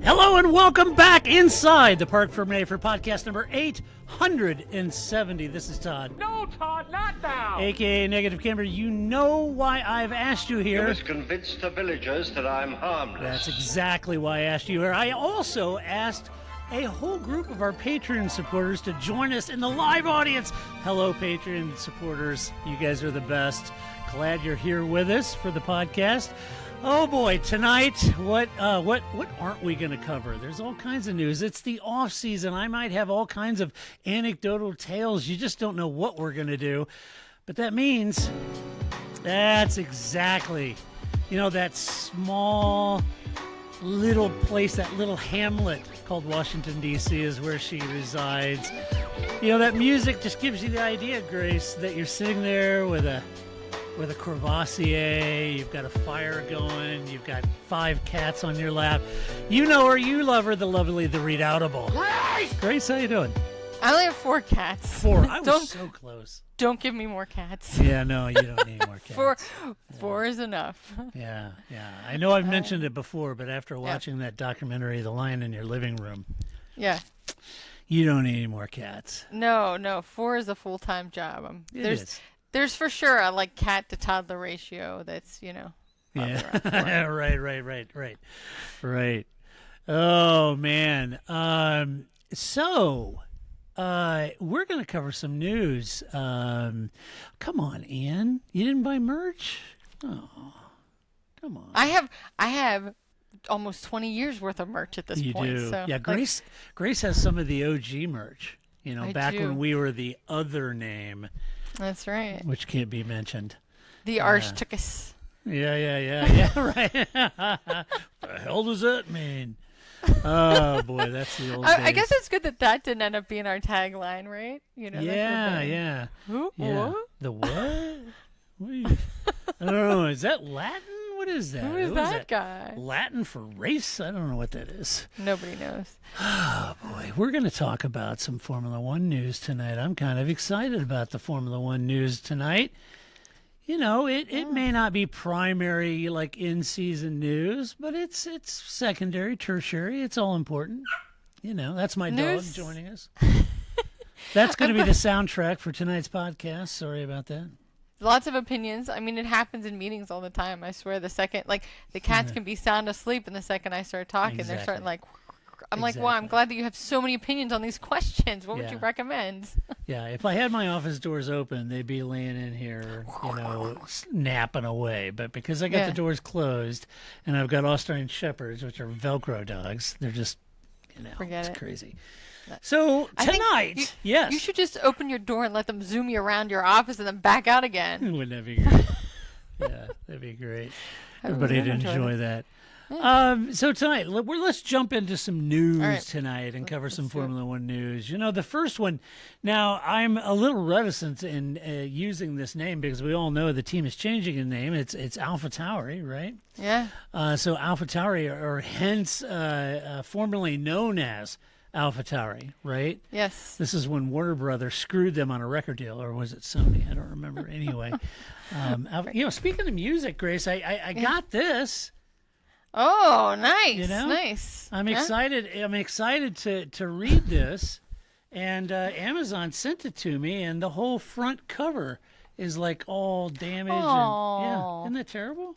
Hello and welcome back inside the Parc Fermé for podcast number 870. This is Todd. No, Todd, not now. AKA Negative Camber. You know why I've asked you here. You must convince the villagers that I'm harmless. That's exactly why I asked you here. I also asked a whole group of our Patreon supporters to join us in the live audience. Hello, Patreon supporters. You guys are the best. Glad you're here with us for the podcast. Oh boy, tonight, what aren't we going to cover? There's all kinds of news. It's the off season. I might have all kinds of anecdotal tales. You just don't know what we're going to do. But that means that's exactly, that small little place, that little hamlet called Washington, D.C. is where she resides. That music just gives you the idea, Grace, that you're sitting there with a Courvoisier, you've got a fire going, you've got 5 cats on your lap. You know her, you love her, the lovely, the redoubtable. Grace, how you doing? I only have 4 cats. 4. I was so close. Don't give me more cats. Yeah, no, you don't need more cats. 4 is enough. Yeah. I know I've mentioned it before, but after watching that documentary, The Lion in Your Living Room, yeah, you don't need any more cats. No, 4 is a full-time job. There's for sure a cat to toddler ratio that's, Yeah. Right. Oh, man. So, we're going to cover some news. Come on, Ian. You didn't buy merch? Oh, come on. I have almost 20 years worth of merch at this point. You do. So, yeah, Grace has some of the OG merch. Back do. when we were the other name. That's right. Which can't be mentioned. The Archticus. Yeah, right. What the hell does that mean? Oh, boy, that's the old days. I guess it's good that didn't end up being our tagline, right? Yeah. Who? Yeah. What? The what? I don't know. Is that Latin? What is that? Who is that guy? Latin for race? I don't know what that is. Nobody knows. Oh, boy. We're going to talk about some Formula One news tonight. I'm kind of excited about the Formula One news tonight. It may not be primary, in-season news, but it's secondary, tertiary. It's all important. That's my dog joining us. That's going to be the soundtrack for tonight's podcast. Sorry about that. Lots of opinions. I mean, it happens in meetings all the time. I swear the second, the cats can be sound asleep, and the second I start talking, they're starting I'm like, wow, I'm glad that you have so many opinions on these questions. What would you recommend? Yeah, if I had my office doors open, they'd be laying in here, napping away. But because I got the doors closed, and I've got Australian Shepherds, which are Velcro dogs, they're just, it's crazy. So tonight, yes. You should just open your door and let them zoom you around your office and then back out again. Wouldn't that be great? Yeah, that'd be great. Everybody'd enjoy that. Yeah. So tonight, let's jump into some news tonight and cover some Formula One news. The first one, now I'm a little reticent in using this name because we all know the team is changing in name. It's Alpha Tauri, right? Yeah. So Alpha Tauri, or hence formerly known as Alpha Tauri, right? Yes. This is when Warner Brothers screwed them on a record deal, or was it Sony? I don't remember. Anyway, speaking of music, Grace, I got this. Oh, nice! Nice. I'm excited. I'm excited to read this, and Amazon sent it to me, and the whole front cover is all damaged. And isn't that terrible?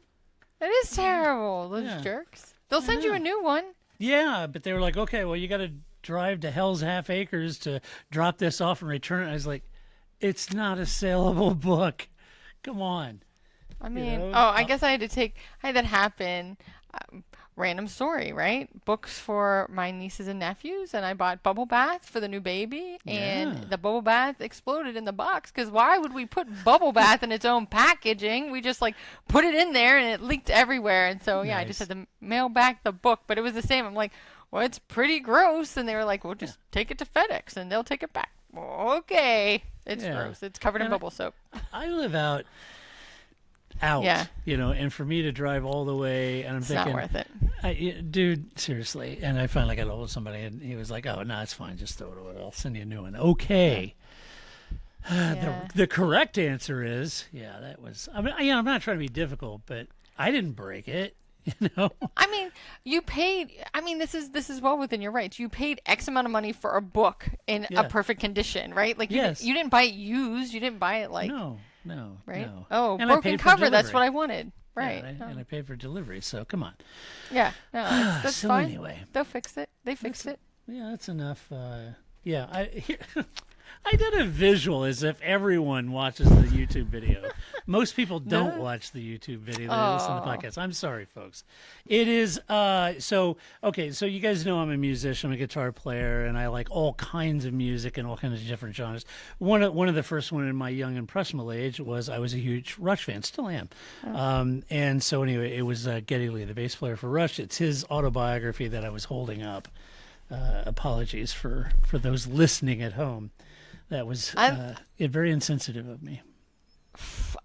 That is terrible. Those jerks. They'll send you a new one. Yeah, but they were like, okay, well, you got to drive to Hell's Half Acres to drop this off and return it. I was like, it's not a saleable book. Come on. I mean, I guess I had that happen. Random story, right? Books for my nieces and nephews, and I bought bubble bath for the new baby, and the bubble bath exploded in the box, because why would we put bubble bath in its own packaging? We just put it in there and it leaked everywhere, and so I just had to mail back the book, but it was the same. I'm like, well, it's pretty gross, and they were like, well, just take it to FedEx and they'll take it back. Well, okay, it's gross. It's covered in bubble soap. I live out, and for me to drive all the way, and I'm thinking, not worth it. Dude, seriously. And I finally got a hold of somebody, and he was like, oh, no, it's fine. Just throw it away. I'll send you a new one. Okay. The correct answer is, that was, I'm not trying to be difficult, but I didn't break it. You know? I mean, you paid. I mean, this is well within your rights. You paid X amount of money for a book in a perfect condition, right? Like, you didn't buy it used. You didn't buy it like no, right? No. Oh, and broken cover. That's what I wanted, right? Yeah, and I paid for delivery. So come on. Yeah, no, that's so fine. Anyway, they'll fix it. They fixed it. Yeah, that's enough. I did a visual as if everyone watches the YouTube video. Most people don't watch the YouTube video. They listen to the podcast. I'm sorry, folks. It is so you guys know I'm a musician, I'm a guitar player, and I like all kinds of music and all kinds of different genres. One of the first one in my young impressionable age was I was a huge Rush fan, still am. And so anyway, it was Geddy Lee, the bass player for Rush. It's his autobiography that I was holding up. Apologies for those listening at home. That was very insensitive of me.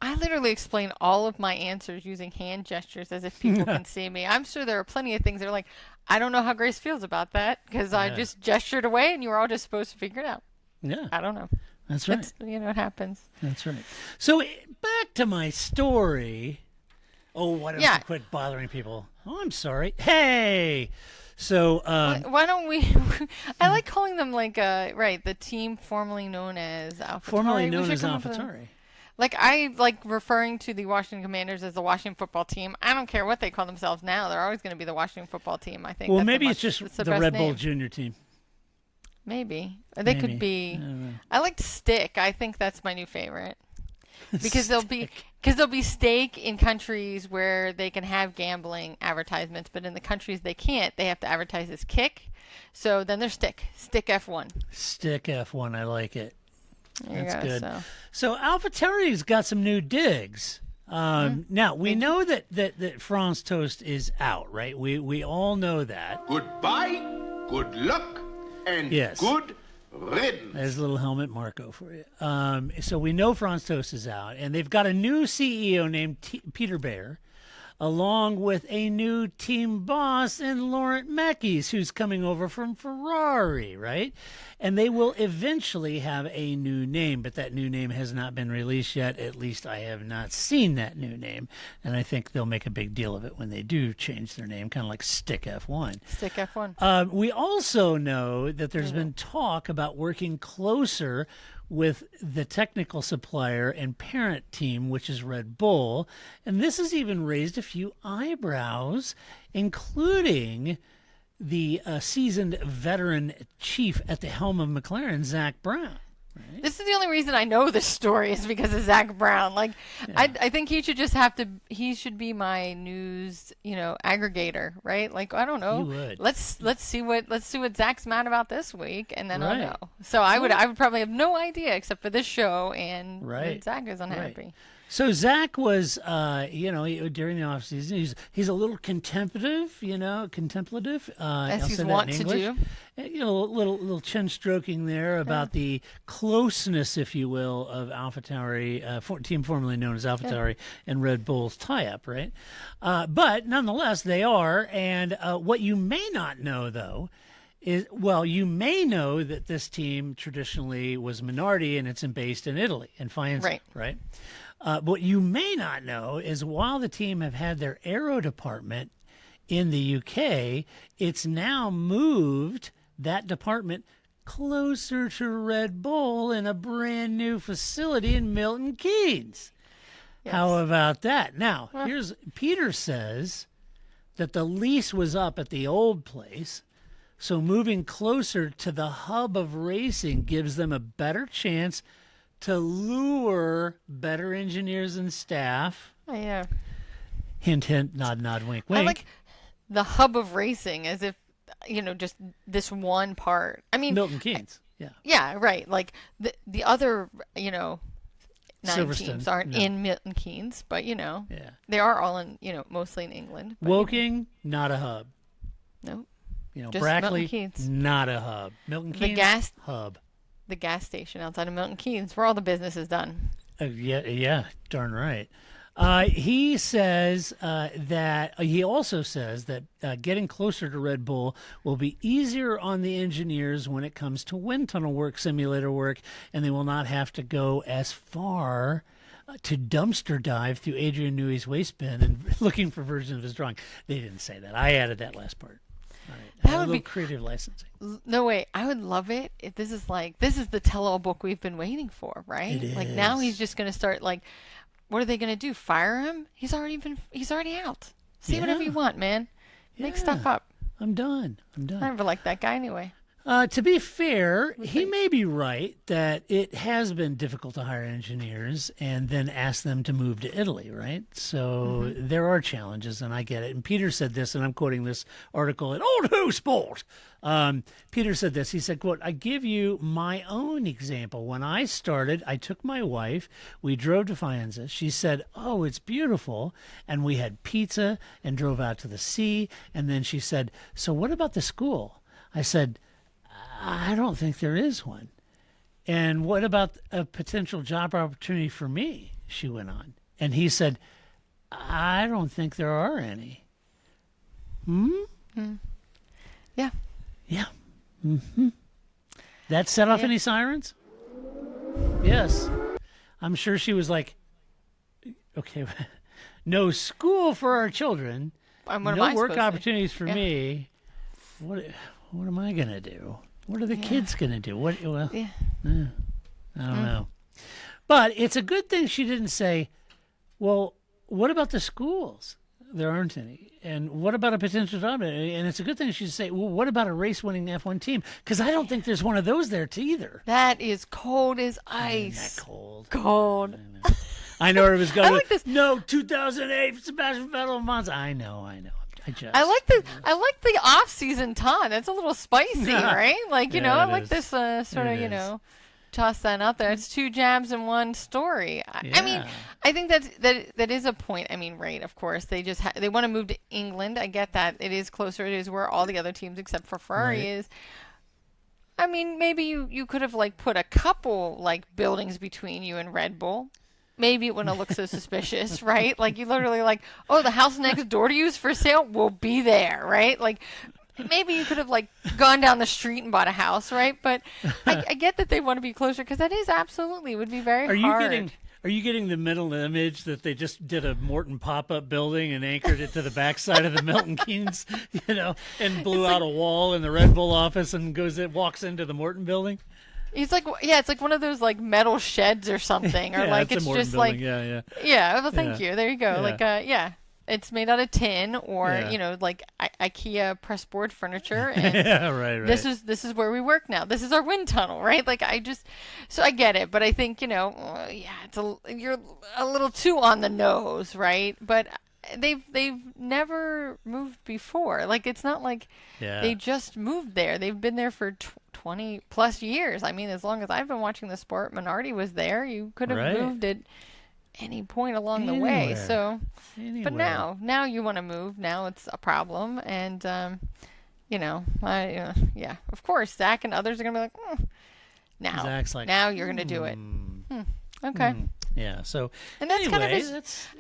I literally explain all of my answers using hand gestures as if people can see me. I'm sure there are plenty of things that are like, I don't know how Grace feels about that because I just gestured away and you were all just supposed to figure it out. Yeah. I don't know. That's right. It happens. That's right. So back to my story. Oh, why don't you quit bothering people? Oh, I'm sorry. Hey! So why don't we? I like calling them like the team formerly known as AlphaTauri. Formerly known as AlphaTauri. Like I like referring to the Washington Commanders as the Washington football team. I don't care what they call themselves now. They're always going to be the Washington football team. I think. Well, maybe it's just the Red Bull name. Junior team. Maybe they could be. I like Stick. I think that's my new favorite. Because there'll be stake in countries where they can have gambling advertisements, but in the countries they can't, they have to advertise as Kick. So then there's Stick F1. Stick F1, I like it. That's good. So AlphaTauri's got some new digs. Now we know that Franz Tost is out, right? We all know that. Goodbye, good luck, and good riddance. There's a little Helmut Marko for you. So we know Franz Tost is out, and they've got a new CEO named Peter Bayer, along with a new team boss in Laurent Mekies, who's coming over from Ferrari, right? And they will eventually have a new name, but that new name has not been released yet. At least I have not seen that new name, and I think they'll make a big deal of it when they do change their name, kind of like Stick F1. Stick F1. We also know that there's been talk about working closer with the technical supplier and parent team, which is Red Bull. And this has even raised a few eyebrows, including the seasoned veteran chief at the helm of McLaren, Zach Brown. Right? This is the only reason I know this story is because of Zach Brown. Like, I think he should just he should be my news, aggregator, right? Like, I don't know. You would. Let's see what Zach's mad about this week, and then I'll know. So I would probably have no idea except for this show, and Zach is unhappy. Right. So Zach was, during the off season, he's a little contemplative, as he's wont to do. Little chin stroking there about the closeness, if you will, of AlphaTauri, team formerly known as AlphaTauri, and Red Bull's tie-up, right? But nonetheless, they are. And what you may not know, though, you may know that this team traditionally was Minardi, and it's based in Italy, in Faenza, right? What you may not know is while the team have had their Aero department in the UK, it's now moved that department closer to Red Bull in a brand new facility in Milton Keynes. Yes. How about that? Now, Peter says that the lease was up at the old place, so moving closer to the hub of racing gives them a better chance to lure better engineers and staff. Yeah. Hint, hint, nod, nod, wink, wink. I like the hub of racing as if, just this one part. I mean, Milton Keynes. Yeah. Yeah, right. Like the other, 9 teams aren't in Milton Keynes, but they are all in, mostly in England. Woking, not a hub. Nope. Just Brackley, not a hub. Milton Keynes, hub. The gas station outside of Milton Keynes, where all the business is done. Yeah, darn right. He says he also says that getting closer to Red Bull will be easier on the engineers when it comes to wind tunnel work, simulator work, and they will not have to go as far to dumpster dive through Adrian Newey's waste bin and looking for versions of his drawing. They didn't say that. I added that last part. All right. That would be creative licensing. No way. I would love it if this is the tell-all book we've been waiting for, right? It is. Like now he's just going to start what are they going to do? Fire him? He's already out. Say whatever you want, man. Make stuff up. I'm done. I never liked that guy anyway. To be fair, he may be right that it has been difficult to hire engineers and then ask them to move to Italy, right? So there are challenges, and I get it. And Peter said this, and I'm quoting this article in Old Who Sport. Peter said this. He said, quote, I give you my own example. When I started, I took my wife. We drove to Faenza. She said, oh, it's beautiful. And we had pizza and drove out to the sea. And then she said, so what about the school? I said, I don't think there is one. And what about a potential job opportunity for me? She went on. And he said, I don't think there are any. Yeah. Yeah. That set off any sirens? Yes. I'm sure she was like, okay, no school for our children, no work opportunities for me. What am I going to do? What are the kids going to do? I don't know. But it's a good thing she didn't say, well, what about the schools? There aren't any. And what about a potential job? And it's a good thing she should say, well, what about a race-winning F1 team? Because I don't think there's one of those there either. That is cold as ice. Isn't that cold? Cold. I know where it was going. I like this. No, 2008, Sebastian Vettel, Monza. I know. I like the off-season time. That's a little spicy, right? I like this sort of, toss that out there. It's two jabs in one story. I mean, I think that is a point. I mean, right? Of course, they just they want to move to England. I get that. It is closer. It is where all the other teams except for Ferrari is. I mean, maybe you could have put a couple buildings between you and Red Bull. Maybe it wouldn't look so suspicious, right? You literally oh, the house next door to you is for sale. We'll be there, right? Maybe you could have gone down the street and bought a house, right? But I get that they want to be closer because that is absolutely would be very hard. Are you getting the mental image that they just did a Morton pop-up building and anchored it to the backside of the Milton Keynes, and blew out a wall in the Red Bull office and walks into the Morton building? It's it's one of those metal sheds or something, or it's just building. Yeah. Well, thank you. There you go. Yeah. It's made out of tin or IKEA pressboard furniture. And right. This is where we work now. This is our wind tunnel, right? So I get it, but I think you're a little too on the nose, right? But they've never moved before. It's not they just moved there. They've been there for 20 plus years. I mean, as long as I've been watching the sport, Minardi was there. You could have moved at any point along the way. So, but now you want to move. Now it's a problem, and of course, Zach and others are gonna be like, now, Zach's now you're gonna do it. Okay. Yeah. So, and that's kind of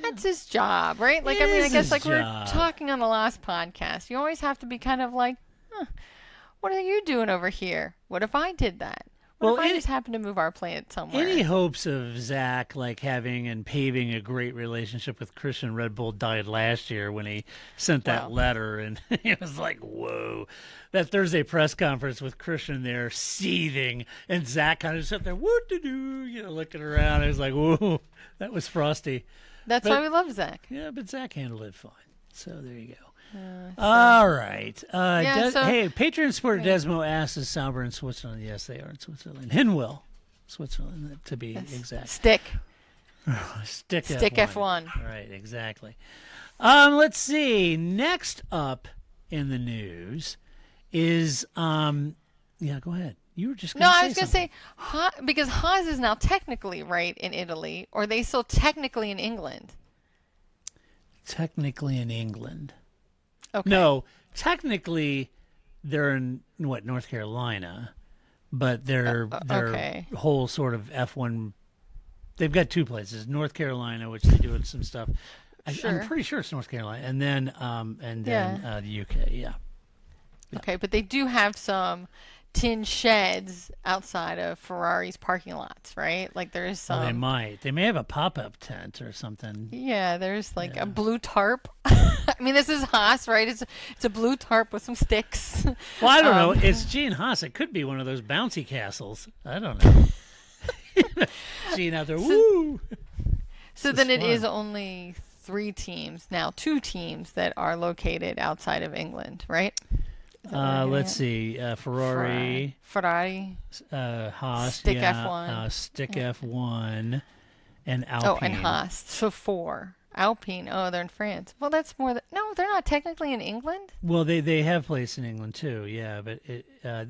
that's his job, right? I guess we were talking on the last podcast. You always have to be kind of what are you doing over here? What if I did that? What if I just happened to move our plant somewhere? Any hopes of Zach having and paving a great relationship with Christian Red Bull died last year when he sent that letter, and it was like, whoa. That Thursday press conference with Christian there seething, and Zach kind of sat there, what-to-do, looking around. It was like, whoa, that was frosty. That's why we love Zach. Yeah, but Zach handled it fine. So there you go. All right. Hey, Patreon supporter Desmo asks, is Sauber in Switzerland? Yes, they are in Switzerland. Hinwil, Switzerland, to be exact. Stick F1. Right, exactly. Let's see. Next up in the news is, go ahead. You were just going to say I was going to say, because Haas is now technically right in Italy, or are they still technically in England? Technically in England. Okay. No, technically they're in North Carolina, but their whole sort of F1, they've got two places, North Carolina, which they do some stuff. Sure. I'm pretty sure it's North Carolina, and then the UK. Yeah. Okay, but they do have some tin sheds outside of Ferrari's parking lots, right? Like there's some. They might. They may have a pop-up tent or something. Yeah, there's like a blue tarp. I mean, this is Haas, right? It's a blue tarp with some sticks. Well, I don't know. It's Gene Haas. It could be one of those bouncy castles. I don't know. Gene out there, woo! So then it is only 3 teams now, 2 teams that are located outside of England, right? Let's see. Ferrari, Haas, Stick F1, Stick F1, and Alpine. Oh, and Haas. So 4. Alpine. Oh, they're in France. Well, that's more than. No, they're not technically in England. Well, they have place in England too. Yeah, but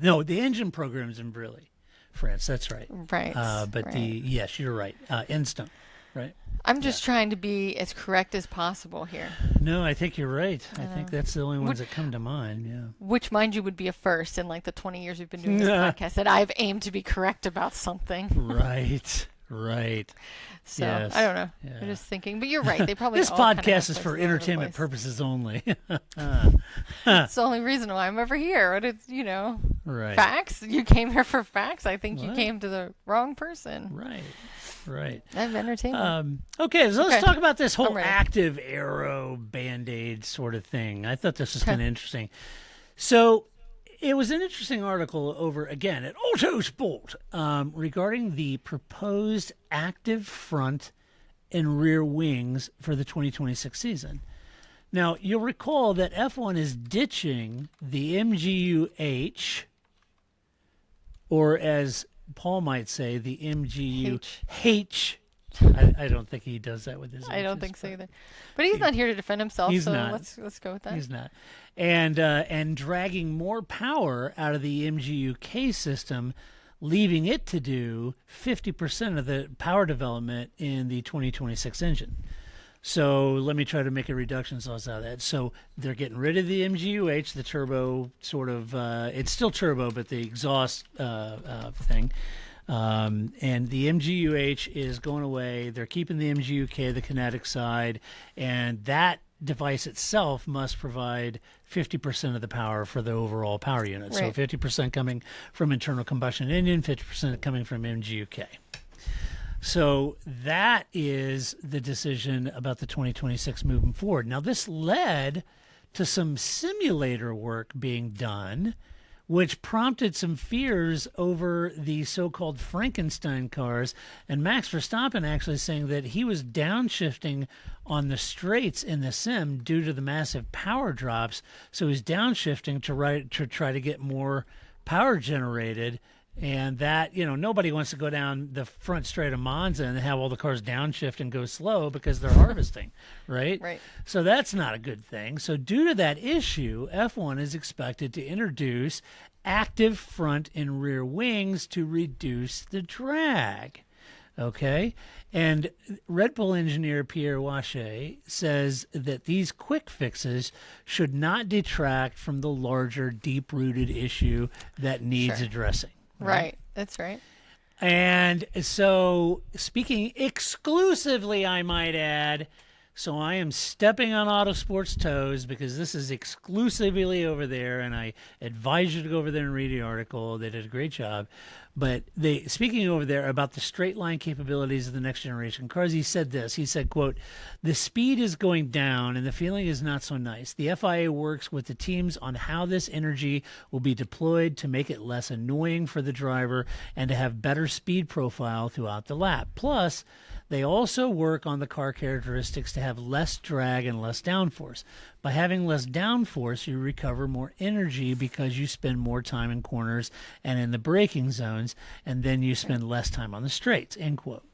no, the engine program's in really France. That's right. Right. But right. yes, you're right. Instant. Right. I'm just trying to be as correct as possible here. No, I think you're right. I think that's the only ones that come to mind, yeah. Which, mind you, would be a first in like the 20 years we've been doing this podcast, that I've aimed to be correct about something. Right. So, yes. I don't know. Yeah. I'm just thinking. But you're right. They probably This all kind of podcast have is for places all over the entertainment place. purposes only. It's the only reason why I'm ever here. What it's, Right. facts? You came here for facts? I think you What? came to the wrong person. Right. I have entertainment. Okay, so let's talk about this I'm whole ready. active Aero Band-Aid sort of thing. I thought this was kind of interesting. So it was an interesting article over, again, at Autosport regarding the proposed active front and rear wings for the 2026 season. Now, you'll recall that F1 is ditching the MGU-H, or as Paul might say, the MGU-H. I don't think he does that with his I don't H's, think so either. But he's not here to defend himself, He's so not. let's go with that. He's not. And dragging more power out of the MGU-K system, leaving it to do 50% of the power development in the 2026 engine. So let me try to make a reduction sauce out of that. So they're getting rid of the MGU-H, the turbo sort of, it's still turbo, but the exhaust thing. And the MGU-H is going away. They're keeping the MGU-K, the kinetic side, and that device itself must provide 50% of the power for the overall power unit. Right. So 50% coming from internal combustion engine, 50% coming from MGU-K. So that is the decision about the 2026 moving forward. Now, this led to some simulator work being done, which prompted some fears over the so-called Frankenstein cars, and Max Verstappen actually saying that he was downshifting on the straights in the sim due to the massive power drops, so he's downshifting to try to get more power generated. And that, nobody wants to go down the front straight of Monza and have all the cars downshift and go slow because they're harvesting, right? Right. So that's not a good thing. So due to that issue, F1 is expected to introduce active front and rear wings to reduce the drag. Okay? And Red Bull engineer Pierre Wache says that these quick fixes should not detract from the larger, deep-rooted issue that needs addressing. Right. That's right. And so, speaking exclusively, I might add, so I am stepping on Autosport's toes because this is exclusively over there, and I advise you to go over there and read the article. They did a great job. But speaking over there about the straight line capabilities of the next generation cars, he said this. He said, quote, "The speed is going down and the feeling is not so nice. The FIA works with the teams on how this energy will be deployed to make it less annoying for the driver and to have better speed profile throughout the lap. Plus, they also work on the car characteristics to have less drag and less downforce. By having less downforce, you recover more energy because you spend more time in corners and in the braking zones, and then you spend less time on the straights," end quote.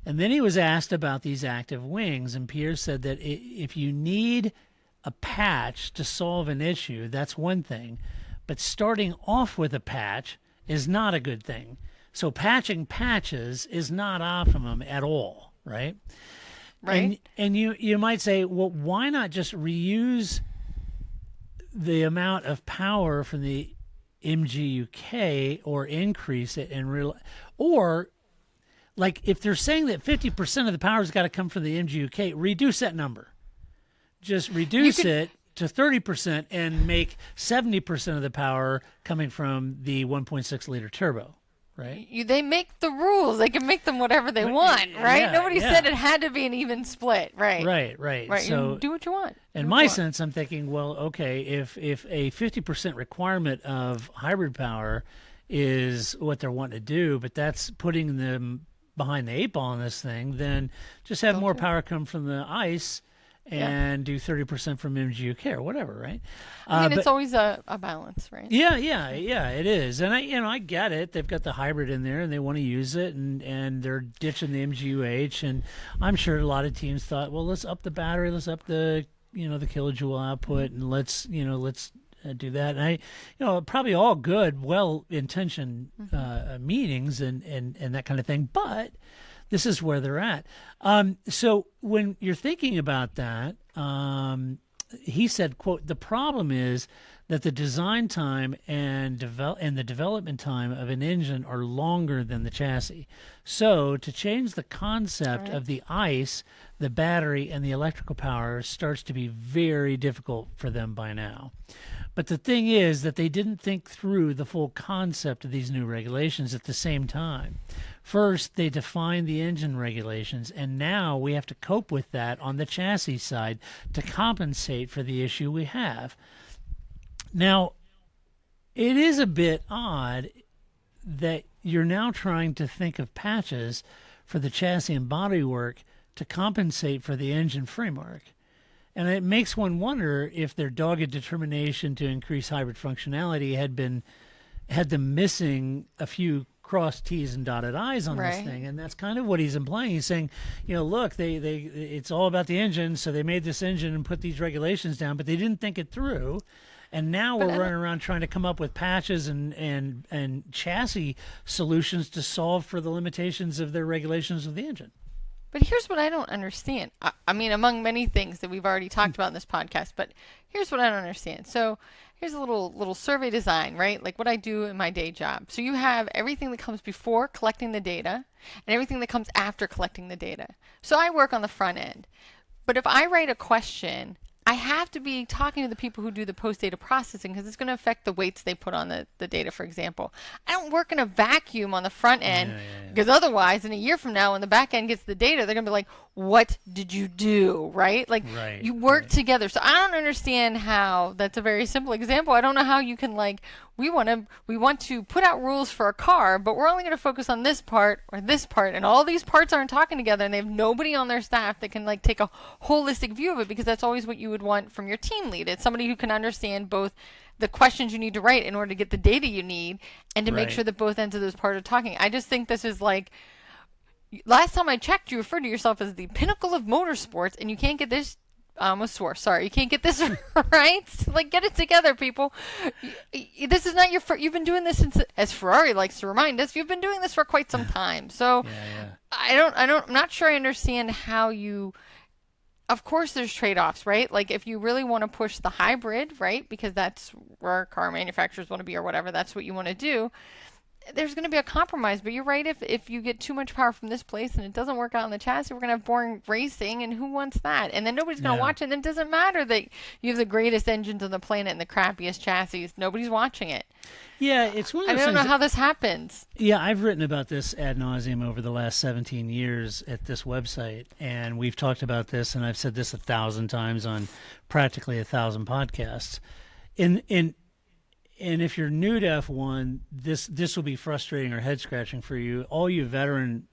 And then he was asked about these active wings, and Pierre said that if you need a patch to solve an issue, that's one thing, but starting off with a patch is not a good thing. So patching patches is not optimum at all, right? Right. And you might say, well, why not just reuse the amount of power from the MGU-K or increase it or like if they're saying that 50% of the power's got to come from the MGU-K, reduce that number. Just reduce it to 30% and make 70% of the power coming from the 1.6 liter turbo. Right. They make the rules. They can make them whatever they want, right? Yeah, Nobody said it had to be an even split, right? Right. So you do what you want. In my sense, I'm thinking, well, okay, if a 50% requirement of hybrid power is what they're wanting to do, but that's putting them behind the 8 ball on this thing, then just have more power come from the ICE and do 30% from MGUK or whatever, right? I mean, it's always a balance, right? Yeah, it is. And I get it. They've got the hybrid in there and they want to use it, and they're ditching the MGUH, and I'm sure a lot of teams thought, well, let's up the battery, let's up the the kilojoule output, and let's do that. And probably all good, well-intentioned meetings and that kind of thing, but this is where they're at. So when you're thinking about that, he said, quote, "The problem is that the design time and the development time of an engine are longer than the chassis. So to change the concept of the ICE, the battery, and the electrical power starts to be very difficult for them by now." But the thing is that they didn't think through the full concept of these new regulations at the same time. First, they defined the engine regulations, and now we have to cope with that on the chassis side to compensate for the issue we have. Now, it is a bit odd that you're now trying to think of patches for the chassis and bodywork to compensate for the engine framework. And it makes one wonder if their dogged determination to increase hybrid functionality had them missing a few crossed T's and dotted I's on this thing. And that's kind of what he's implying. He's saying, look, it's all about the engine, so they made this engine and put these regulations down, but they didn't think it through. And now we're running around trying to come up with patches and chassis solutions to solve for the limitations of their regulations of the engine. But here's what I don't understand. I mean, among many things that we've already talked about in this podcast, but here's what I don't understand. So here's a little survey design, right? Like what I do in my day job. So you have everything that comes before collecting the data and everything that comes after collecting the data. So I work on the front end. But if I write a question, I have to be talking to the people who do the post-data processing because it's going to affect the weights they put on the data, for example. I don't work in a vacuum on the front end because otherwise, in a year from now, when the back end gets the data, they're going to be like, what did you do, right? Like, you work together. So I don't understand how, that's a very simple example. I don't know how you can, like, we want to put out rules for a car, but we're only going to focus on this part or this part, and all these parts aren't talking together, and they have nobody on their staff that can like take a holistic view of it, because that's always what you would want from your team lead. It's somebody who can understand both the questions you need to write in order to get the data you need and to make sure that both ends of those parts are talking. I just think this is like, last time I checked, you referred to yourself as the pinnacle of motorsports, and you can't get this. I almost swore. Sorry, you can't get this right. Like, get it together, people. This is not your. You've been doing this since, as Ferrari likes to remind us, you've been doing this for quite some time. So, I'm not sure I understand how you. Of course, there's trade-offs, right? Like, if you really want to push the hybrid, right, because that's where car manufacturers want to be or whatever, that's what you want to do. There's going to be a compromise, but you're right. If you get too much power from this place and it doesn't work out in the chassis, we're going to have boring racing, and who wants that? And then nobody's going to watch it, and then it doesn't matter that you have the greatest engines on the planet and the crappiest chassis. Nobody's watching it. Yeah, it's one of those I don't know how this happens. Yeah, I've written about this ad nauseum over the last 17 years at this website, and we've talked about this, and I've said this 1,000 times on practically 1,000 podcasts. And if you're new to F1, this will be frustrating or head-scratching for you. All you veteran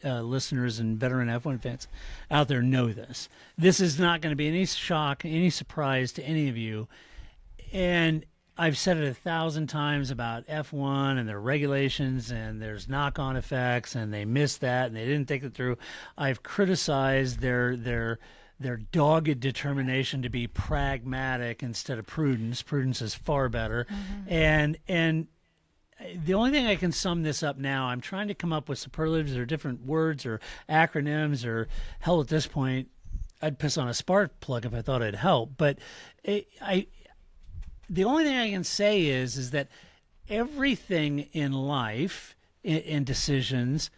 listeners and veteran F1 fans out there know this. This is not going to be any shock, any surprise to any of you. And I've said it 1,000 times about F1 and their regulations, and there's knock-on effects, and they missed that, and they didn't think it through. I've criticized their dogged determination to be pragmatic instead of prudence. Prudence is far better. Mm-hmm. And the only thing I can sum this up now, I'm trying to come up with superlatives or different words or acronyms, or hell, at this point, I'd piss on a spark plug if I thought it'd help. But the only thing I can say is that everything in life, in decisions,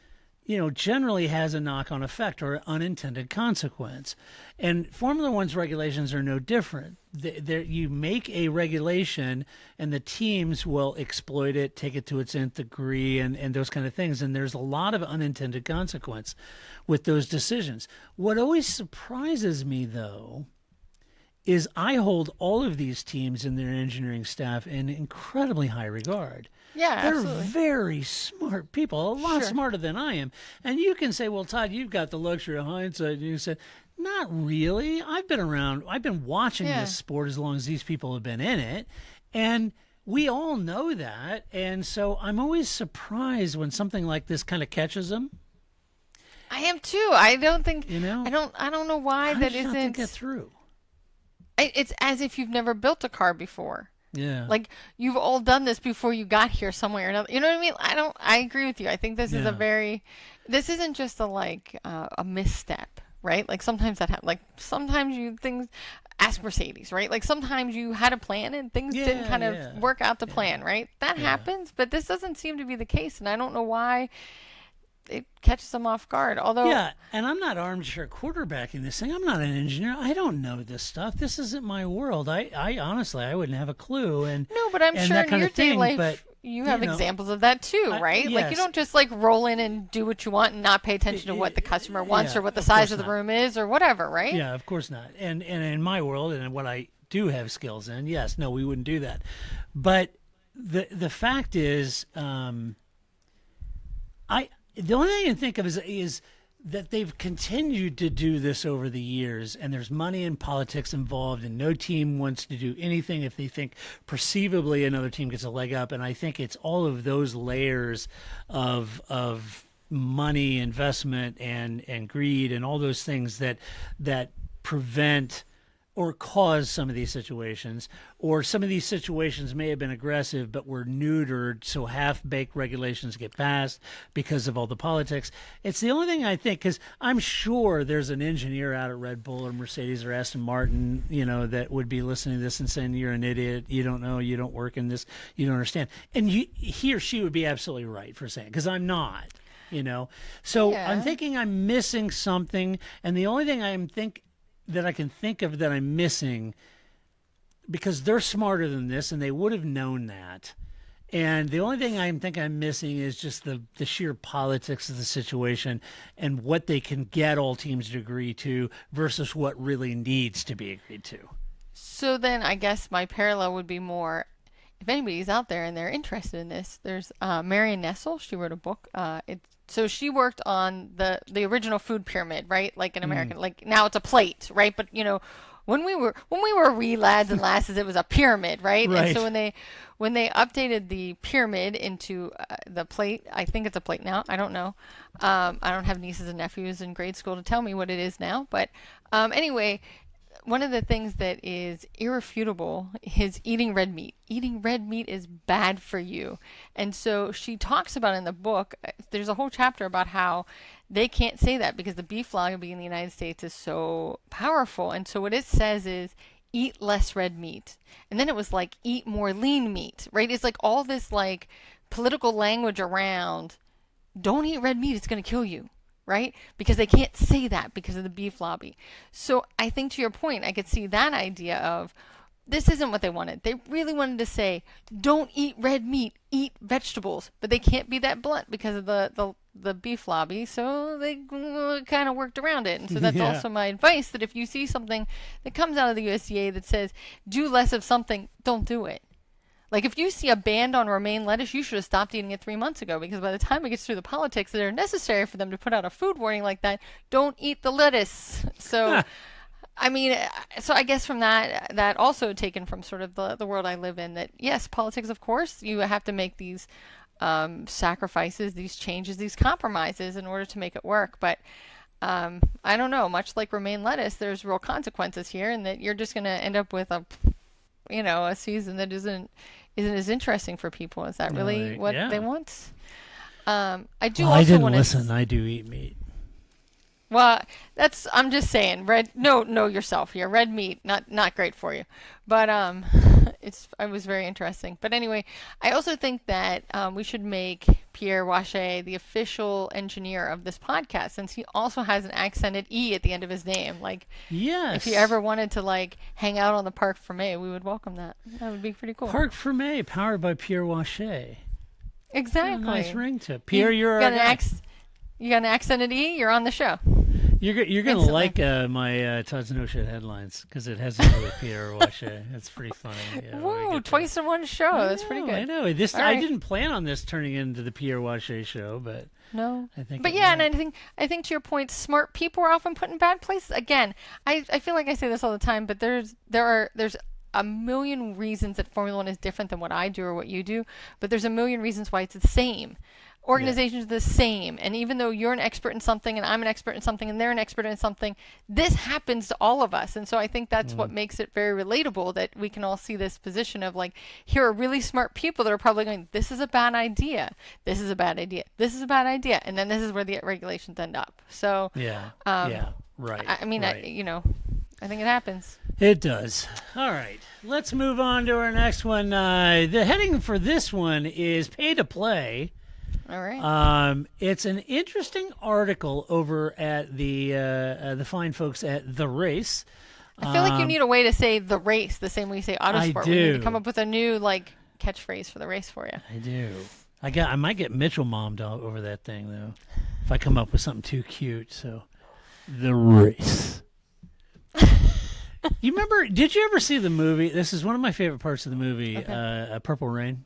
generally has a knock-on effect or unintended consequence. And Formula One's regulations are no different. You make a regulation, and the teams will exploit it, take it to its nth degree, and those kind of things. And there's a lot of unintended consequence with those decisions. What always surprises me, though, is I hold all of these teams and their engineering staff in incredibly high regard. Yeah, They're absolutely. very smart people, a lot smarter than I am. And you can say, well, Todd, you've got the luxury of hindsight. And you said, not really. I've been around. I've been watching this sport as long as these people have been in it. And we all know that. And so I'm always surprised when something like this kind of catches them. I am too. I don't think, I don't know why How that did you not isn't. think it through? It's as if you've never built a car before. Yeah. Like, you've all done this before you got here some way or another. You know what I mean? I agree with you. I think this is this isn't just a misstep, right? Like, sometimes that happens. Like, sometimes ask Mercedes, right? Like, sometimes you had a plan and things didn't kind of work out the plan, right? That happens, but this doesn't seem to be the case, and I don't know why it catches them off guard. Although, and I'm not armchair quarterbacking this thing. I'm not an engineer. I don't know this stuff. This isn't my world. I honestly, I wouldn't have a clue. And no, but I'm sure in your day life, you have examples of that too, right? Like, you don't just roll in and do what you want and not pay attention to what the customer wants or what the size of the room is or whatever, right? Yeah, of course not. And in my world and what I do have skills in, yes, no, we wouldn't do that. But the fact is, the only thing I can think of is that they've continued to do this over the years, and there's money and politics involved, and no team wants to do anything if they think perceivably another team gets a leg up. And I think it's all of those layers of money, investment, and greed, and all those things that prevent or cause some of these situations, or some of these situations may have been aggressive but were neutered, so half-baked regulations get passed because of all the politics. It's the only thing I think, because I'm sure there's an engineer out at Red Bull or Mercedes or Aston Martin, that would be listening to this and saying, you're an idiot, you don't know, you don't work in this, you don't understand. And he or she would be absolutely right for saying, because I'm not. So I'm thinking I'm missing something, and the only thing that I can think of that I'm missing, because they're smarter than this and they would have known that. And the only thing I'm missing is just the sheer politics of the situation and what they can get all teams to agree to versus what really needs to be agreed to. So then I guess my parallel would be more, if anybody's out there and they're interested in this, there's Marion Nessel. She wrote a book. So she worked on the original food pyramid, right? Like in American, like now it's a plate, right? But when we were wee lads and lasses, it was a pyramid, right? Right. And so when they updated the pyramid into the plate, I think it's a plate now. I don't know. I don't have nieces and nephews in grade school to tell me what it is now. But anyway, one of the things that is irrefutable is eating red meat. Eating red meat is bad for you. And so she talks about in the book, there's a whole chapter about how they can't say that because the beef lobby in the United States is so powerful. And so what it says is eat less red meat. And then it was like eat more lean meat, right? It's like all this like political language around don't eat red meat, it's going to kill you. Right? Because they can't say that because of the beef lobby. So I think to your point, I could see that idea of this isn't what they wanted. They really wanted to say, don't eat red meat, eat vegetables. But they can't be that blunt because of the beef lobby. So they kind of worked around it. And so that's also my advice, that if you see something that comes out of the USDA that says, do less of something, don't do it. Like, if you see a ban on romaine lettuce, you should have stopped eating it 3 months ago, because by the time it gets through the politics that are necessary for them to put out a food warning like that, don't eat the lettuce. So, I mean, so I guess from that also taken from sort of the world I live in, that, yes, politics, of course, you have to make these sacrifices, these changes, these compromises in order to make it work. But I don't know, much like romaine lettuce, there's real consequences here, and that you're just going to end up with a season that isn't as interesting for people. Is that really what they want? I do. Well, I didn't listen. I do eat meat. Well, I'm just saying. Know yourself here. Red meat, not great for you. But It was very interesting. But anyway, I also think that we should make Pierre Wache the official engineer of this podcast, since he also has an accented E at the end of his name. Like, yes, if he ever wanted to like hang out on the Parc Fermé, we would welcome that. That would be pretty cool. Parc Fermé, powered by Pierre Wache. Exactly. Nice ring to it. Pierre. You got an accented E. You're on the show. You're gonna like my Todd's No Shit headlines, because it has to do with Pierre Wache. That's pretty funny. Yeah, whoa, twice in one show. That's pretty good. I know. I didn't plan on this turning into the Pierre Wache show, but no. I think. But yeah, and I think to your point, smart people are often put in bad places. Again, I feel like I say this all the time, but there's a million reasons that Formula One is different than what I do or what you do, but there's a million reasons why it's the same. Organizations are the same, and even though you're an expert in something and I'm an expert in something and they're an expert in something, this happens to all of us. And so I think that's what makes it very relatable, that we can all see this position of like, here are really smart people that are probably going, this is a bad idea, this is a bad idea, this is a bad idea, and then this is where the regulations end up. So right. I mean, right. I think it happens. It does. All right, let's move on to our next one. The heading for this one is pay to play. All right. It's an interesting article over at the fine folks at The Race. I feel like you need a way to say The Race the same way you say Autosport. I do. We need to come up with a new catchphrase for The Race for you. I do. I might get Mitchell mommed over that thing though, if I come up with something too cute. So, The Race. You remember? Did you ever see the movie? This is one of my favorite parts of the movie. Okay. Purple Rain.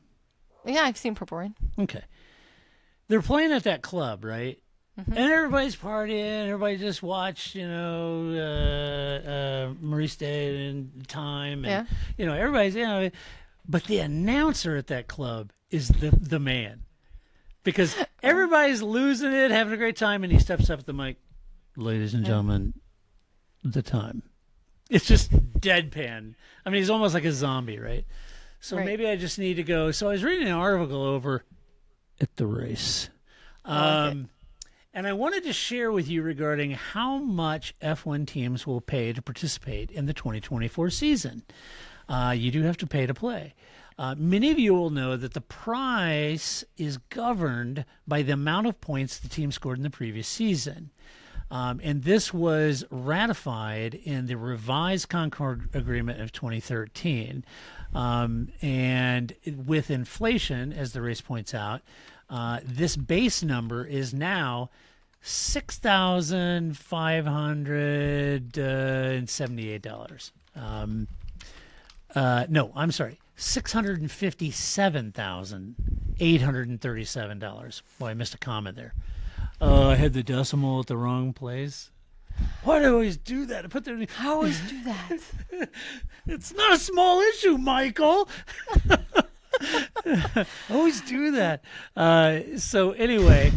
Yeah, I've seen Purple Rain. Okay. They're playing at that club, right? Mm-hmm. And everybody's partying. Everybody just watched, Maurice Day and Time. And, everybody's, but the announcer at that club is the man. Because everybody's losing it, having a great time, and he steps up at the mic. Ladies and gentlemen, the time. It's just deadpan. I mean, he's almost like a zombie, right? So maybe I just need to go. So I was reading an article over at The Race. And I wanted to share with you regarding how much F1 teams will pay to participate in the 2024 season. You do have to pay to play. Many of you will know that the price is governed by the amount of points the team scored in the previous season. And this was ratified in the revised Concord Agreement of 2013. And with inflation, as The Race points out, this base number is now $6,578. No, I'm sorry, $657,837. Boy, I missed a comma there. I had the decimal at the wrong place. Why do I always do that? I always do that. It's not a small issue, Michael. I always do that. So anyway,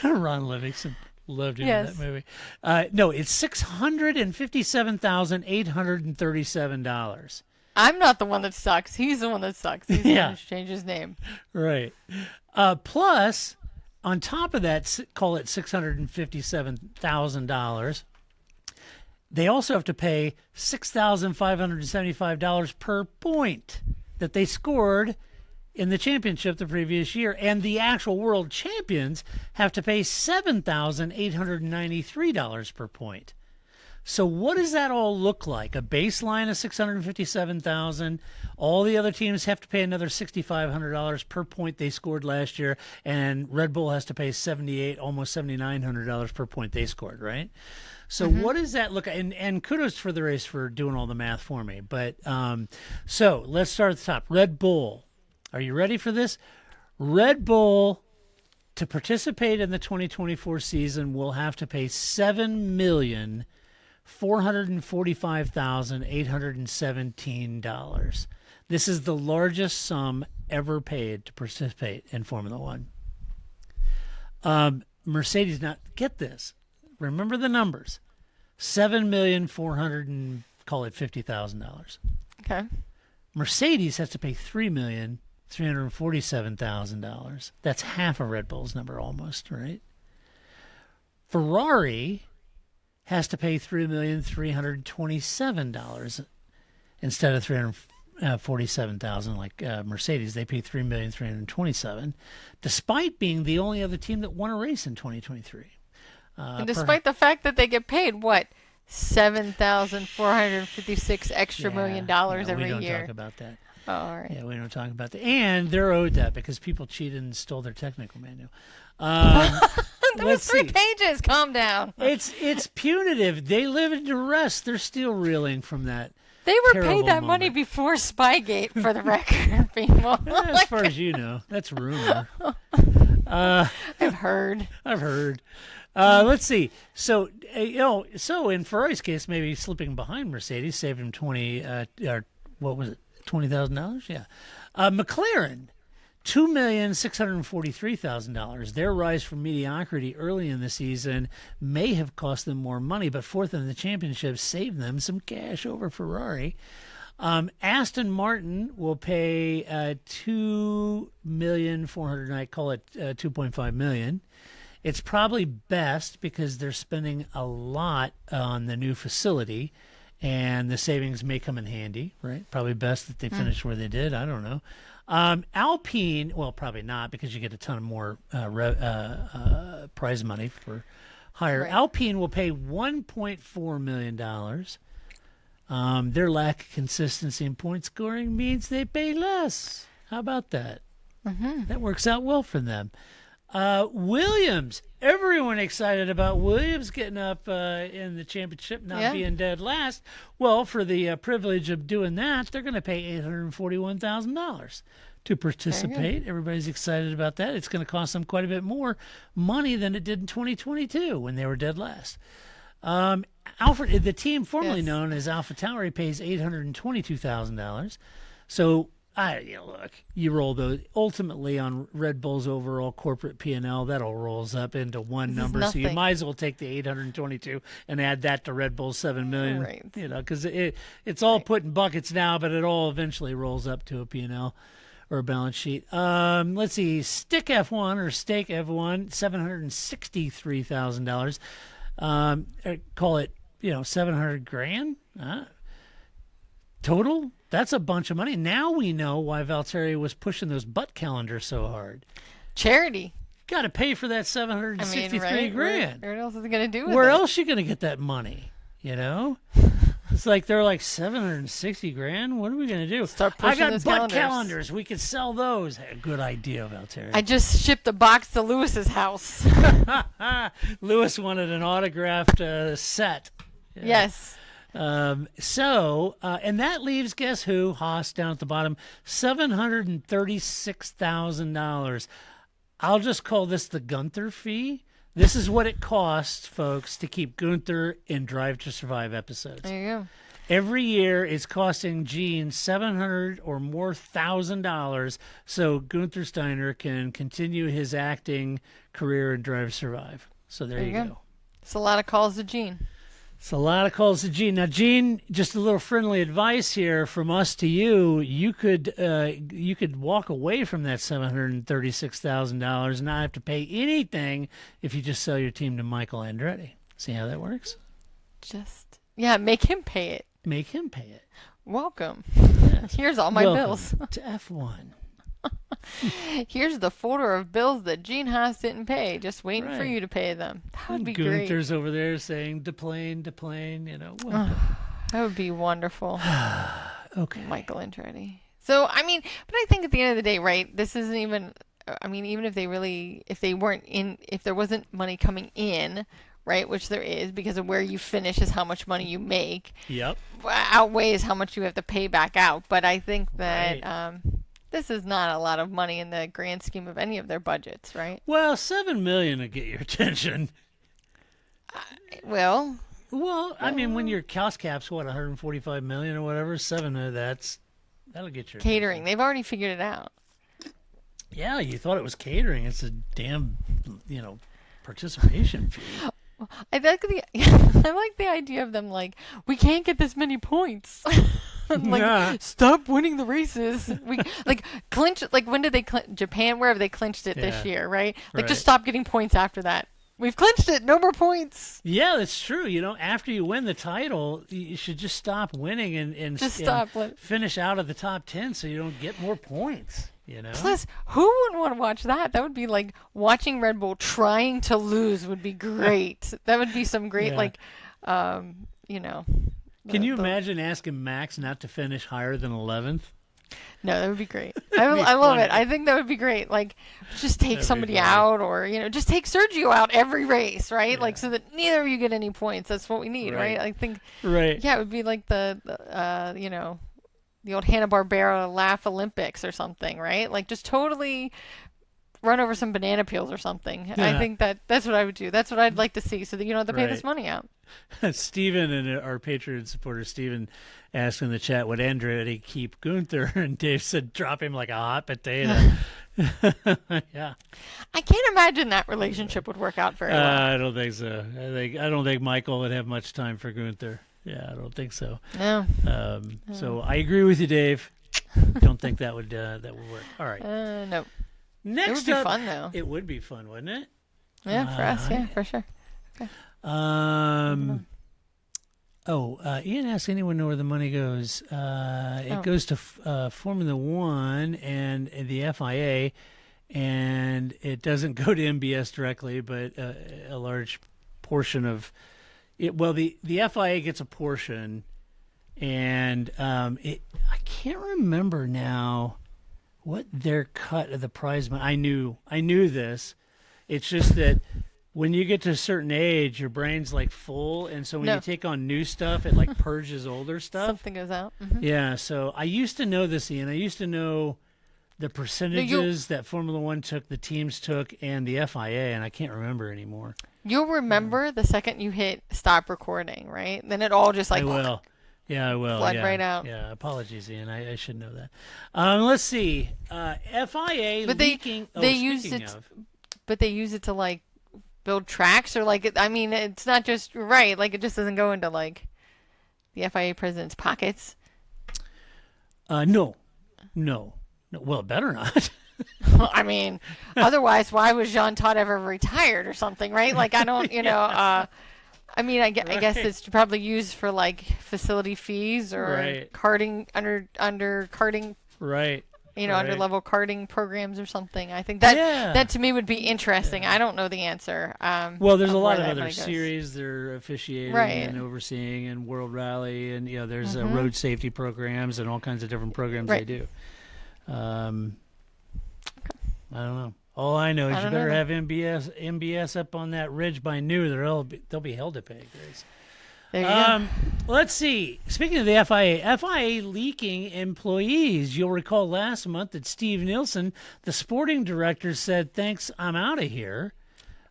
Ron Livingston loved him in that movie. No, it's $657,837. I'm not the one that sucks. He's the one that sucks. He's the one who should change his name. Right. Plus, on top of that, call it $657,000. They also have to pay $6,575 per point that they scored in the championship the previous year, and the actual world champions have to pay $7,893 per point. So what does that all look like? A baseline of $657,000. All the other teams have to pay another $6,500 per point they scored last year, and Red Bull has to pay almost $7,900 per point they scored, right? So what does that look like? And kudos for The Race for doing all the math for me. But so let's start at the top. Red Bull. Are you ready for this? Red Bull, to participate in the 2024 season, will have to pay $7,445,817. This is the largest sum ever paid to participate in Formula One. Mercedes, now get this. Remember the numbers. $7,450,000. Okay. Mercedes has to pay $3,347,000. That's half of Red Bull's number almost, right? Ferrari has to pay $3,327,000 instead of $47,000 like Mercedes. They pay $3,327,000, despite being the only other team that won a race in 2023. And despite the fact that they get paid what, $7,456 extra $1 million every year. We don't talk about that. Oh, all right. Yeah, we don't talk about that. And they're owed that because people cheated and stole their technical manual. That was 3 pages. Calm down. It's punitive. They live in duress. They're still reeling from that. They were paid that money before Spygate, for the record, people. As far as you know, that's rumor. I've heard. Let's see. So, in Ferrari's case, maybe slipping behind Mercedes saved him $20,000. Yeah. McLaren, $2,643,000. Their rise from mediocrity early in the season may have cost them more money, but fourth in the championship saved them some cash over Ferrari. Aston Martin will pay $2,400,000. I call it $2.5 million. It's probably best because they're spending a lot on the new facility, and the savings may come in handy, right? Probably best that they finish where they did. I don't know. Alpine, well, probably not because you get a ton of more prize money for higher. Right. Alpine will pay $1.4 million. Their lack of consistency in point scoring means they pay less. How about that? Mm-hmm. That works out well for them. Williams, everyone excited about Williams getting up in the championship, not being dead last. Well, for the privilege of doing that, they're going to pay $841,000 to participate. Everybody's excited about that. It's going to cost them quite a bit more money than it did in 2022 when they were dead last. The team formerly known as Alpha Tauri pays $822,000. So, look, you roll those ultimately on Red Bull's overall corporate P&L. That all rolls up into one number. So you might as well take the 822 and add that to Red Bull's $7 million. Right. Because it's all put in buckets now, but it all eventually rolls up to a P&L or a balance sheet. Let's see, Stick F1 or Stake F1, $763,000. Call it $700,000 total. That's a bunch of money. Now we know why Valtteri was pushing those butt calendars so hard. Charity. Got to pay for that $763,000. Where else is it going to do with Where it? else are you going to get that money? It's like they're like $760,000. What are we going to do? Start pushing I got those butt calendars. We could sell those. Hey, good idea, Valtteri. I just shipped a box to Lewis's house. Lewis wanted an autographed set. Yeah. Yes. And that leaves, guess who? Haas down at the bottom, $736,000. I'll just call this the Gunther fee. This is what it costs, folks, to keep Gunther in Drive to Survive episodes. There you go. Every year it's costing Gene $700,000 or more so Gunther Steiner can continue his acting career in Drive to Survive. So there you go. It's a lot of calls to Gene. It's a lot of calls to Gene. Now, Gene, just a little friendly advice here from us to you. You could walk away from that $736,000 and not have to pay anything if you just sell your team to Michael Andretti. See how that works? Make him pay it. Make him pay it. Welcome. Yes. Here's all my bills. to F1. Here's the folder of bills that Gene Haas didn't pay, just waiting for you to pay them. That would be great. Gunther's over there saying, deplane. That would be wonderful. Okay. Michael Andretti. So, but I think at the end of the day, right, this isn't even, even if there wasn't money coming in, right, which there is because of where you finish is how much money you make. Yep. Outweighs how much you have to pay back out. But I think that, this is not a lot of money in the grand scheme of any of their budgets, right? Well, $7 million will get your attention. Well, when your cost cap's $145 million or whatever, $7 million, that'll get your catering. attention. They've already figured it out. Yeah, you thought it was catering. It's a damn, participation fee. I like the idea of them like, we can't get this many points. Stop winning the races. We clinch. When did they clinch? Japan, wherever they clinched it this year, right? Just stop getting points after that. We've clinched it. No more points. Yeah, that's true. You know, after you win the title, you should just stop winning and finish out of the top 10 so you don't get more points. You know? Plus, who wouldn't want to watch that? That would be like watching Red Bull trying to lose would be great. That would be some great, you know. Can you imagine asking Max not to finish higher than 11th? No, that would be great. I love it. I think that would be great. Like, just take somebody out, or just take Sergio out every race, right? Yeah. Like, so that neither of you get any points. That's what we need, right? I think. Right. Yeah, it would be like the old Hanna-Barbera Laugh Olympics or something, right? Like, just totally run over some banana peels or something. Yeah. I think that's what I would do. That's what I'd like to see, so that you don't have to pay this money out. Steven and our Patreon supporter, Steven, asked in the chat, would Andretti keep Gunther? And Dave said, drop him like a hot potato. Yeah. I can't imagine that relationship would work out very well. I don't think so. I don't think Michael would have much time for Gunther. Yeah, I don't think so. No. So I agree with you, Dave. Don't think that would work. All right. No. Next, it would be fun though. It would be fun, wouldn't it? Yeah, for us. Yeah, for sure. Okay. Ian asks, anyone know where the money goes? It goes to Formula One and the FIA, and it doesn't go to MBS directly, but a large portion of it. Well, the FIA gets a portion, and I can't remember now what their cut of the prize money. I knew this. It's just that when you get to a certain age, your brain's like full, and so when you take on new stuff, it like purges older stuff. Something goes out. Mm-hmm. Yeah, so I used to know this, Ian. I used to know the percentages that Formula One took, the teams took, and the FIA, and I can't remember anymore. You'll remember the second you hit stop recording, right? Then it all just like... I will. Yeah, I will. Flood right out. Yeah, apologies, Ian. I should know that. Let's see. FIA leaking... But they use it to, like, build tracks, or, like, I mean, it's not just... Right, like, it just doesn't go into, like, the FIA president's pockets. No. Well, it better not. I mean, otherwise, why was Jean Todt ever retired or something, right? Like, I don't, I mean, I guess it's probably used for, like, facility fees or karting, under karting. Right. Under-level karting programs or something. I think that to me would be interesting. I don't know the answer. Well, there's a lot of other series they're officiating and overseeing, and World Rally, and there's road safety programs and all kinds of different programs they do. I don't know. All I know is you better have MBS up on that ridge by noon, or they'll be held to pay, Grace. There you go. Let's see. Speaking of the FIA leaking employees. You'll recall last month that Steve Nielsen, the sporting director, said, "Thanks, I'm out of here."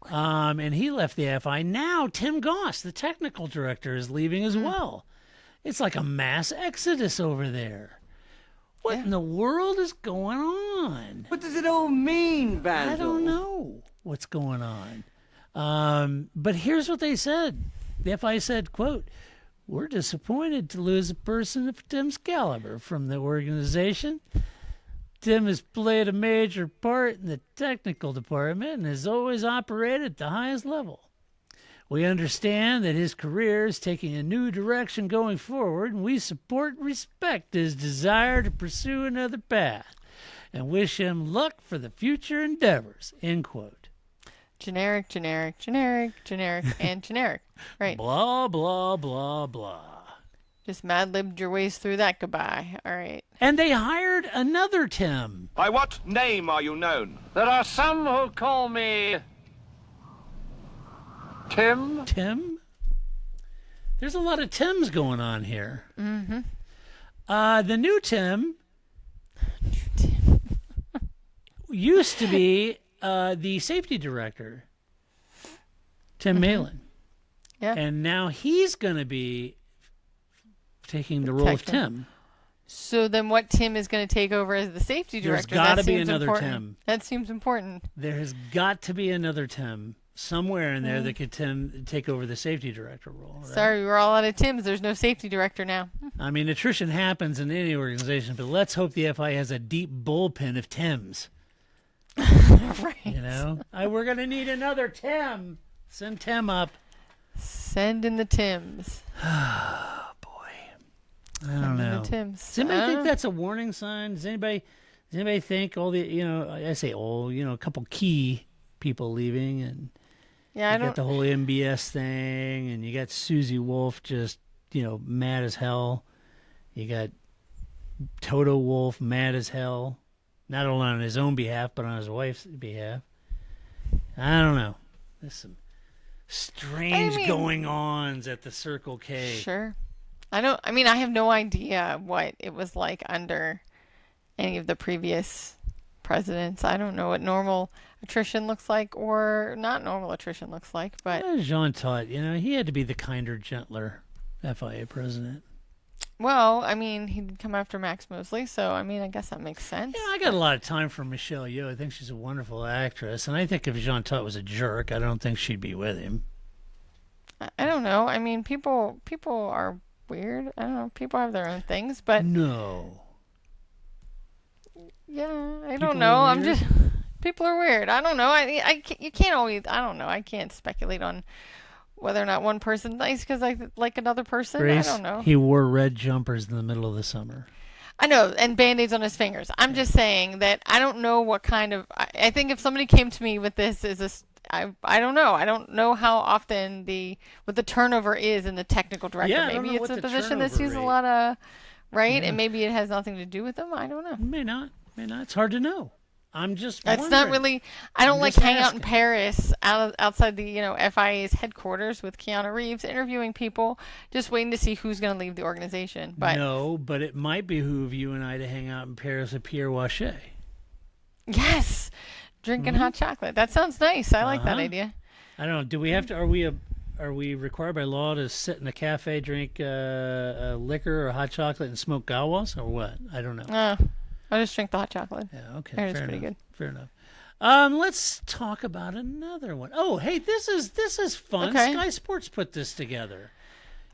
And he left the FIA. Now Tim Goss, the technical director, is leaving as well. It's like a mass exodus over there. What in the world is going on? What does it all mean, Basil? I don't know what's going on. But here's what they said. The FIA said, quote, "We're disappointed to lose a person of Tim's caliber from the organization. Tim has played a major part in the technical department and has always operated at the highest level. We understand that his career is taking a new direction going forward, and we support and respect his desire to pursue another path and wish him luck for the future endeavors," end quote. Generic, and generic. Right. Blah, blah, blah, blah. Just mad-libbed your ways through that. Goodbye. All right. And they hired another Tim. By what name are you known? There are some who call me... Tim? Tim? There's a lot of Tims going on here. Mm-hmm. The new Tim used to be the safety director, Tim Malin. Yeah. And now he's going to be taking the role of Tim. So then what Tim is going to take over as the safety director? There's got to be another Tim. That seems important. There has got to be another Tim somewhere in there that could take over the safety director role. Right? Sorry, we're all out of Tims. There's no safety director now. I mean, attrition happens in any organization, but let's hope the FIA has a deep bullpen of Tims. Right. We're going to need another Tim. Send Tim up. Send in the Tims. Oh, boy. I don't know. The Tims. Does anybody think that's a warning sign? Does anybody think all the, I say all, a couple key people leaving, and yeah, you got the whole MBS thing, and you got Susie Wolf just, mad as hell. You got Toto Wolff mad as hell, not only on his own behalf, but on his wife's behalf. I don't know. There's some strange going-ons at the Circle K. Sure. I have no idea what it was like under any of the previous presidents. I don't know what normal attrition looks like or not normal attrition looks like. But Jean Todt, he had to be the kinder, gentler FIA president. Well, he'd come after Max Mosley, so, I guess that makes sense. Yeah, I got a lot of time for Michelle Yeoh. I think she's a wonderful actress, and I think if Jean Todt was a jerk, I don't think she'd be with him. I don't know. People are weird. I don't know. People have their own things, but... No. Yeah, I don't know. People are weird. I don't know. You can't always... I don't know. I can't speculate on whether or not one person's nice because I like another person. Grace, I don't know. He wore red jumpers in the middle of the summer. I know, and Band-Aids on his fingers. I'm just saying that I don't know what kind of... I think if somebody came to me with this I don't know. I don't know how often what the turnover is in the technical director. Yeah, maybe it's a position that sees a lot of... Right? Yeah. And maybe it has nothing to do with them. I don't know. May not. It's hard to know. I'm just That's wondering. not really... I don't like hang out in Paris outside the, FIA's headquarters with Keanu Reeves interviewing people, just waiting to see who's going to leave the organization. But no, but it might behoove you and I to hang out in Paris with Pierre Wache. Yes. Drinking hot chocolate. That sounds nice. I like that idea. I don't know. Do we have to... Are we required by law to sit in a cafe, drink liquor or hot chocolate and smoke gawas, or what? I don't know. I'll just drink the hot chocolate. Yeah, okay. It's pretty good. Fair enough. Let's talk about another one. Oh, hey, this is fun. Okay. Sky Sports put this together.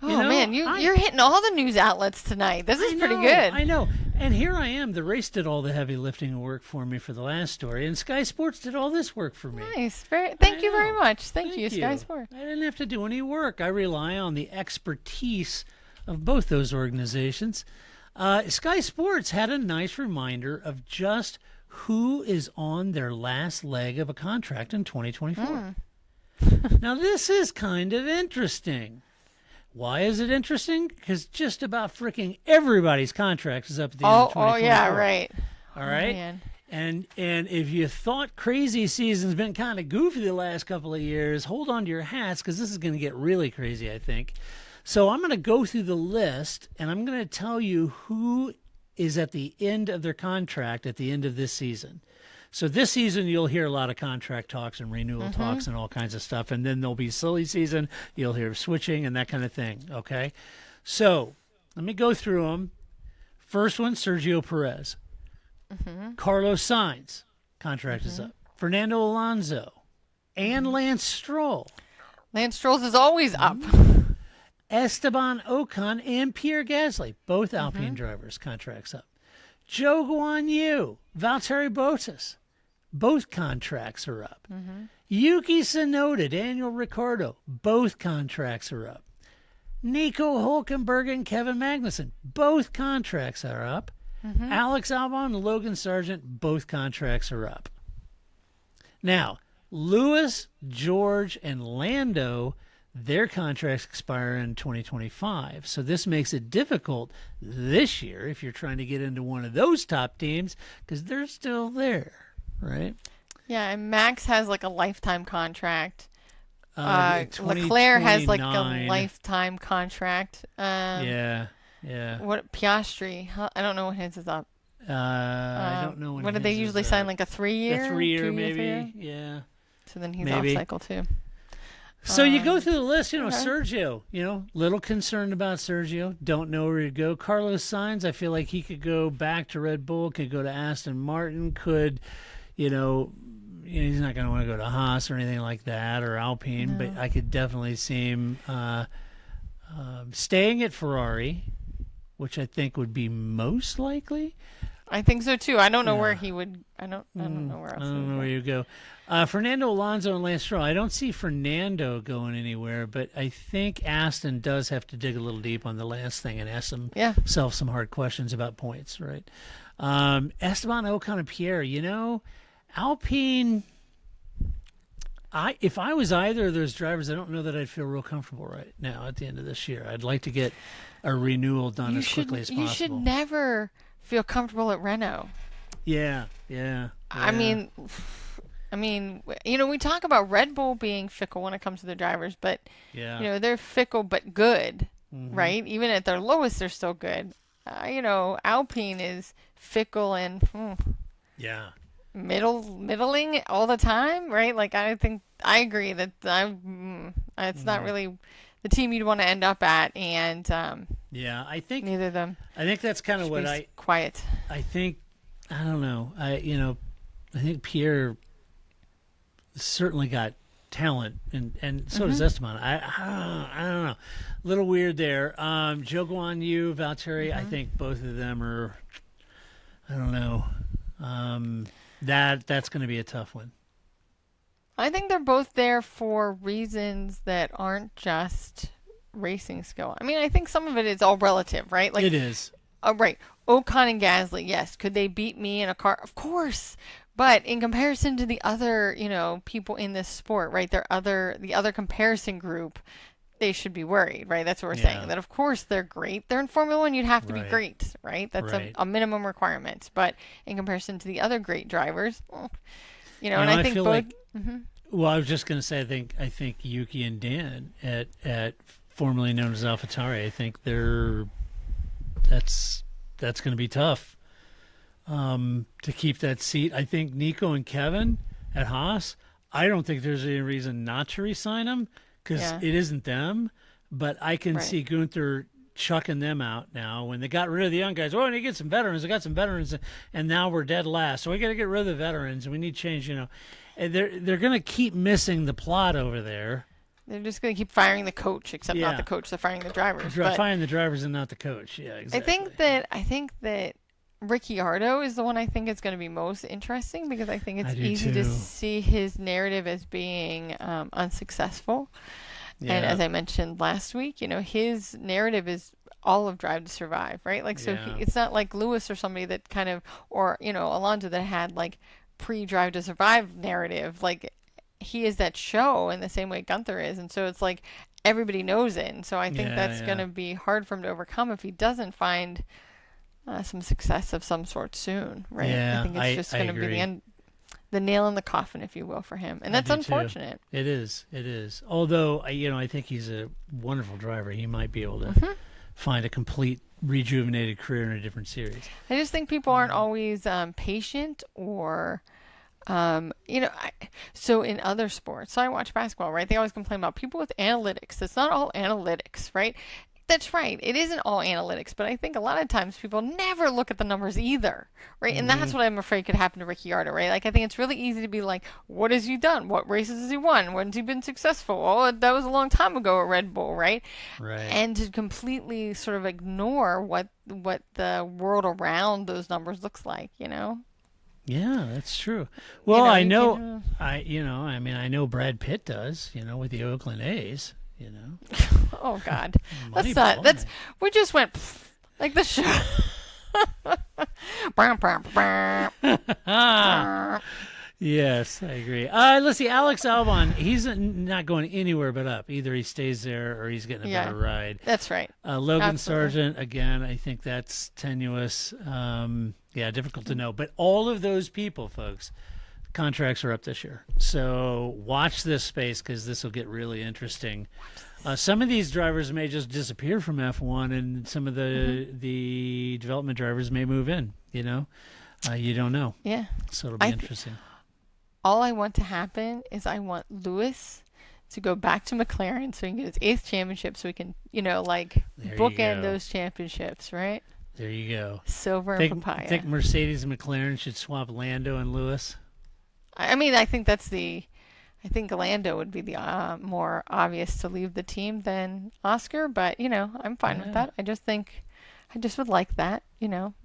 Oh, man, you're hitting all the news outlets tonight. This is pretty good. I know. And here I am. The race did all the heavy lifting and work for me for the last story, and Sky Sports did all this work for me. Nice. Thank you very much. Thank you, Sky Sports. I didn't have to do any work. I rely on the expertise of both those organizations. Sky Sports had a nice reminder of just who is on their last leg of a contract in 2024. Now, this is kind of interesting. Why is it interesting? Because just about freaking everybody's contract is up at the end of 2024. Oh, yeah, right. All right? Man. And if you thought crazy season's been kind of goofy the last couple of years, hold on to your hats because this is going to get really crazy, I think. So I'm going to go through the list, and I'm going to tell you who is at the end of their contract at the end of this season. So this season, you'll hear a lot of contract talks and renewal talks and all kinds of stuff. And then there'll be silly season. You'll hear switching and that kind of thing, okay? So let me go through them. First one, Sergio Perez. Carlos Sainz, contract is up. Fernando Alonso and Lance Stroll. Lance Stroll's is always up. Esteban Ocon and Pierre Gasly, both Alpine drivers, contracts up. Zhou Guanyu, Valtteri Bottas, both contracts are up. Yuki Tsunoda, Daniel Ricciardo, both contracts are up. Nico Hülkenberg and Kevin Magnussen, both contracts are up. Alex Albon and Logan Sargent, both contracts are up. Now, Lewis, George, and Lando, their contracts expire in 2025. So this makes it difficult this year if you're trying to get into one of those top teams because they're still there, right? Yeah, and Max has like a lifetime contract. Leclerc has like a lifetime contract. Yeah. What Piastri? I don't know when his is up. I don't know when. What did they usually sign? Like a 3-year? A 3-year, maybe. 3-year? Yeah. So then he's off cycle too. So you go through the list, Sergio, little concerned about Sergio. Don't know where he'd go. Carlos Sainz, I feel like he could go back to Red Bull, could go to Aston Martin, could, he's not going to want to go to Haas or anything like that or Alpine, but I could definitely see him staying at Ferrari, which I think would be most likely. I think so too. I don't know where he would. I don't know where else. I don't know where you go. Fernando Alonso and Lance Stroll. I don't see Fernando going anywhere, but I think Aston does have to dig a little deep on the Lance thing and ask himself some hard questions about points, right? Esteban Ocon and Pierre. Alpine. If I was either of those drivers, I don't know that I'd feel real comfortable right now at the end of this year. I'd like to get a renewal done as quickly as possible. You should never feel comfortable at Renault. Yeah. I mean, we talk about Red Bull being fickle when it comes to their drivers, but they're fickle but good, right? Even at their lowest, they're still good. Alpine is fickle and middling all the time, right? Like I agree that it's not really the team you'd want to end up at, and I think neither of them. I think that's kind of what quiet. I think. I don't know. I think Pierre certainly got talent, and so does Esteban. I don't know. A little weird there. Zhou Guan Yu, Valtteri. I think both of them are. I don't know. That's going to be a tough one. I think they're both there for reasons that aren't just racing skill. I mean, I think some of it is all relative, right? Like it is. Right. Ocon and Gasly, yes. Could they beat me in a car? Of course. But in comparison to the other, people in this sport, right? The other comparison group, they should be worried, right? That's what we're saying. That of course they're great. They're in Formula One. You'd have to be great, right? That's a minimum requirement. But in comparison to the other great drivers, and I think both. Like, well, I was just going to say, I think Yuki and Dan at formerly known as AlphaTauri, I think that's going to be tough to keep that seat. I think Nico and Kevin at Haas, I don't think there's any reason not to re-sign them because it isn't them. But I can see Gunther chucking them out now when they got rid of the young guys. Oh, and they get some veterans. They got some veterans, and now we're dead last. So we got to get rid of the veterans, and we need change. And they're going to keep missing the plot over there. They're just going to keep firing the coach, except not the coach. They're firing the drivers. Firing the drivers and not the coach. Yeah, exactly. I think that Ricciardo is the one I think is going to be most interesting because I think it's easy to see his narrative as being unsuccessful. Yeah. And as I mentioned last week, his narrative is all of Drive to Survive, right? Like, it's not like Lewis or somebody that kind of, or, Alonso that had like pre-Drive to Survive narrative. Like, he is that show in the same way Gunther is. And so it's like everybody knows it. And so I think that's going to be hard for him to overcome if he doesn't find some success of some sort soon, right? Yeah, I think it's just going to be the nail in the coffin, if you will, for him. And that's unfortunate. Too. It is. Although, I think he's a wonderful driver. He might be able to find a complete rejuvenated career in a different series. I just think people aren't always patient or... so in other sports, so I watch basketball, right? They always complain about people with analytics. It's not all analytics, right? That's right. It isn't all analytics, but I think a lot of times people never look at the numbers either, right? And that's what I'm afraid could happen to Ricciardo, right? Like, I think it's really easy to be like, what has he done? What races has he won? When has he been successful? Oh, that was a long time ago at Red Bull, right? Right. And to completely sort of ignore what the world around those numbers looks like, Yeah, that's true. Well, I know Brad Pitt does, with the Oakland A's, Oh God, we just went like the show. Yes, I agree. Let's see, Alex Albon, he's not going anywhere but up. Either he stays there or he's getting a better ride. That's right. Logan Sargent, again, I think that's tenuous. Difficult to know. But all of those people, folks, contracts are up this year. So watch this space because this will get really interesting. Some of these drivers may just disappear from F1, and some of the development drivers may move in, you don't know. Yeah. So it'll be interesting. All I want to happen is I want Lewis to go back to McLaren so he can get his 8th championship so we can, bookend those championships, right? There you go. Silver and papaya. Think Mercedes and McLaren should swap Lando and Lewis? I mean, I think Lando would be the more obvious to leave the team than Oscar, but, I'm fine with that. I just think I just would like that,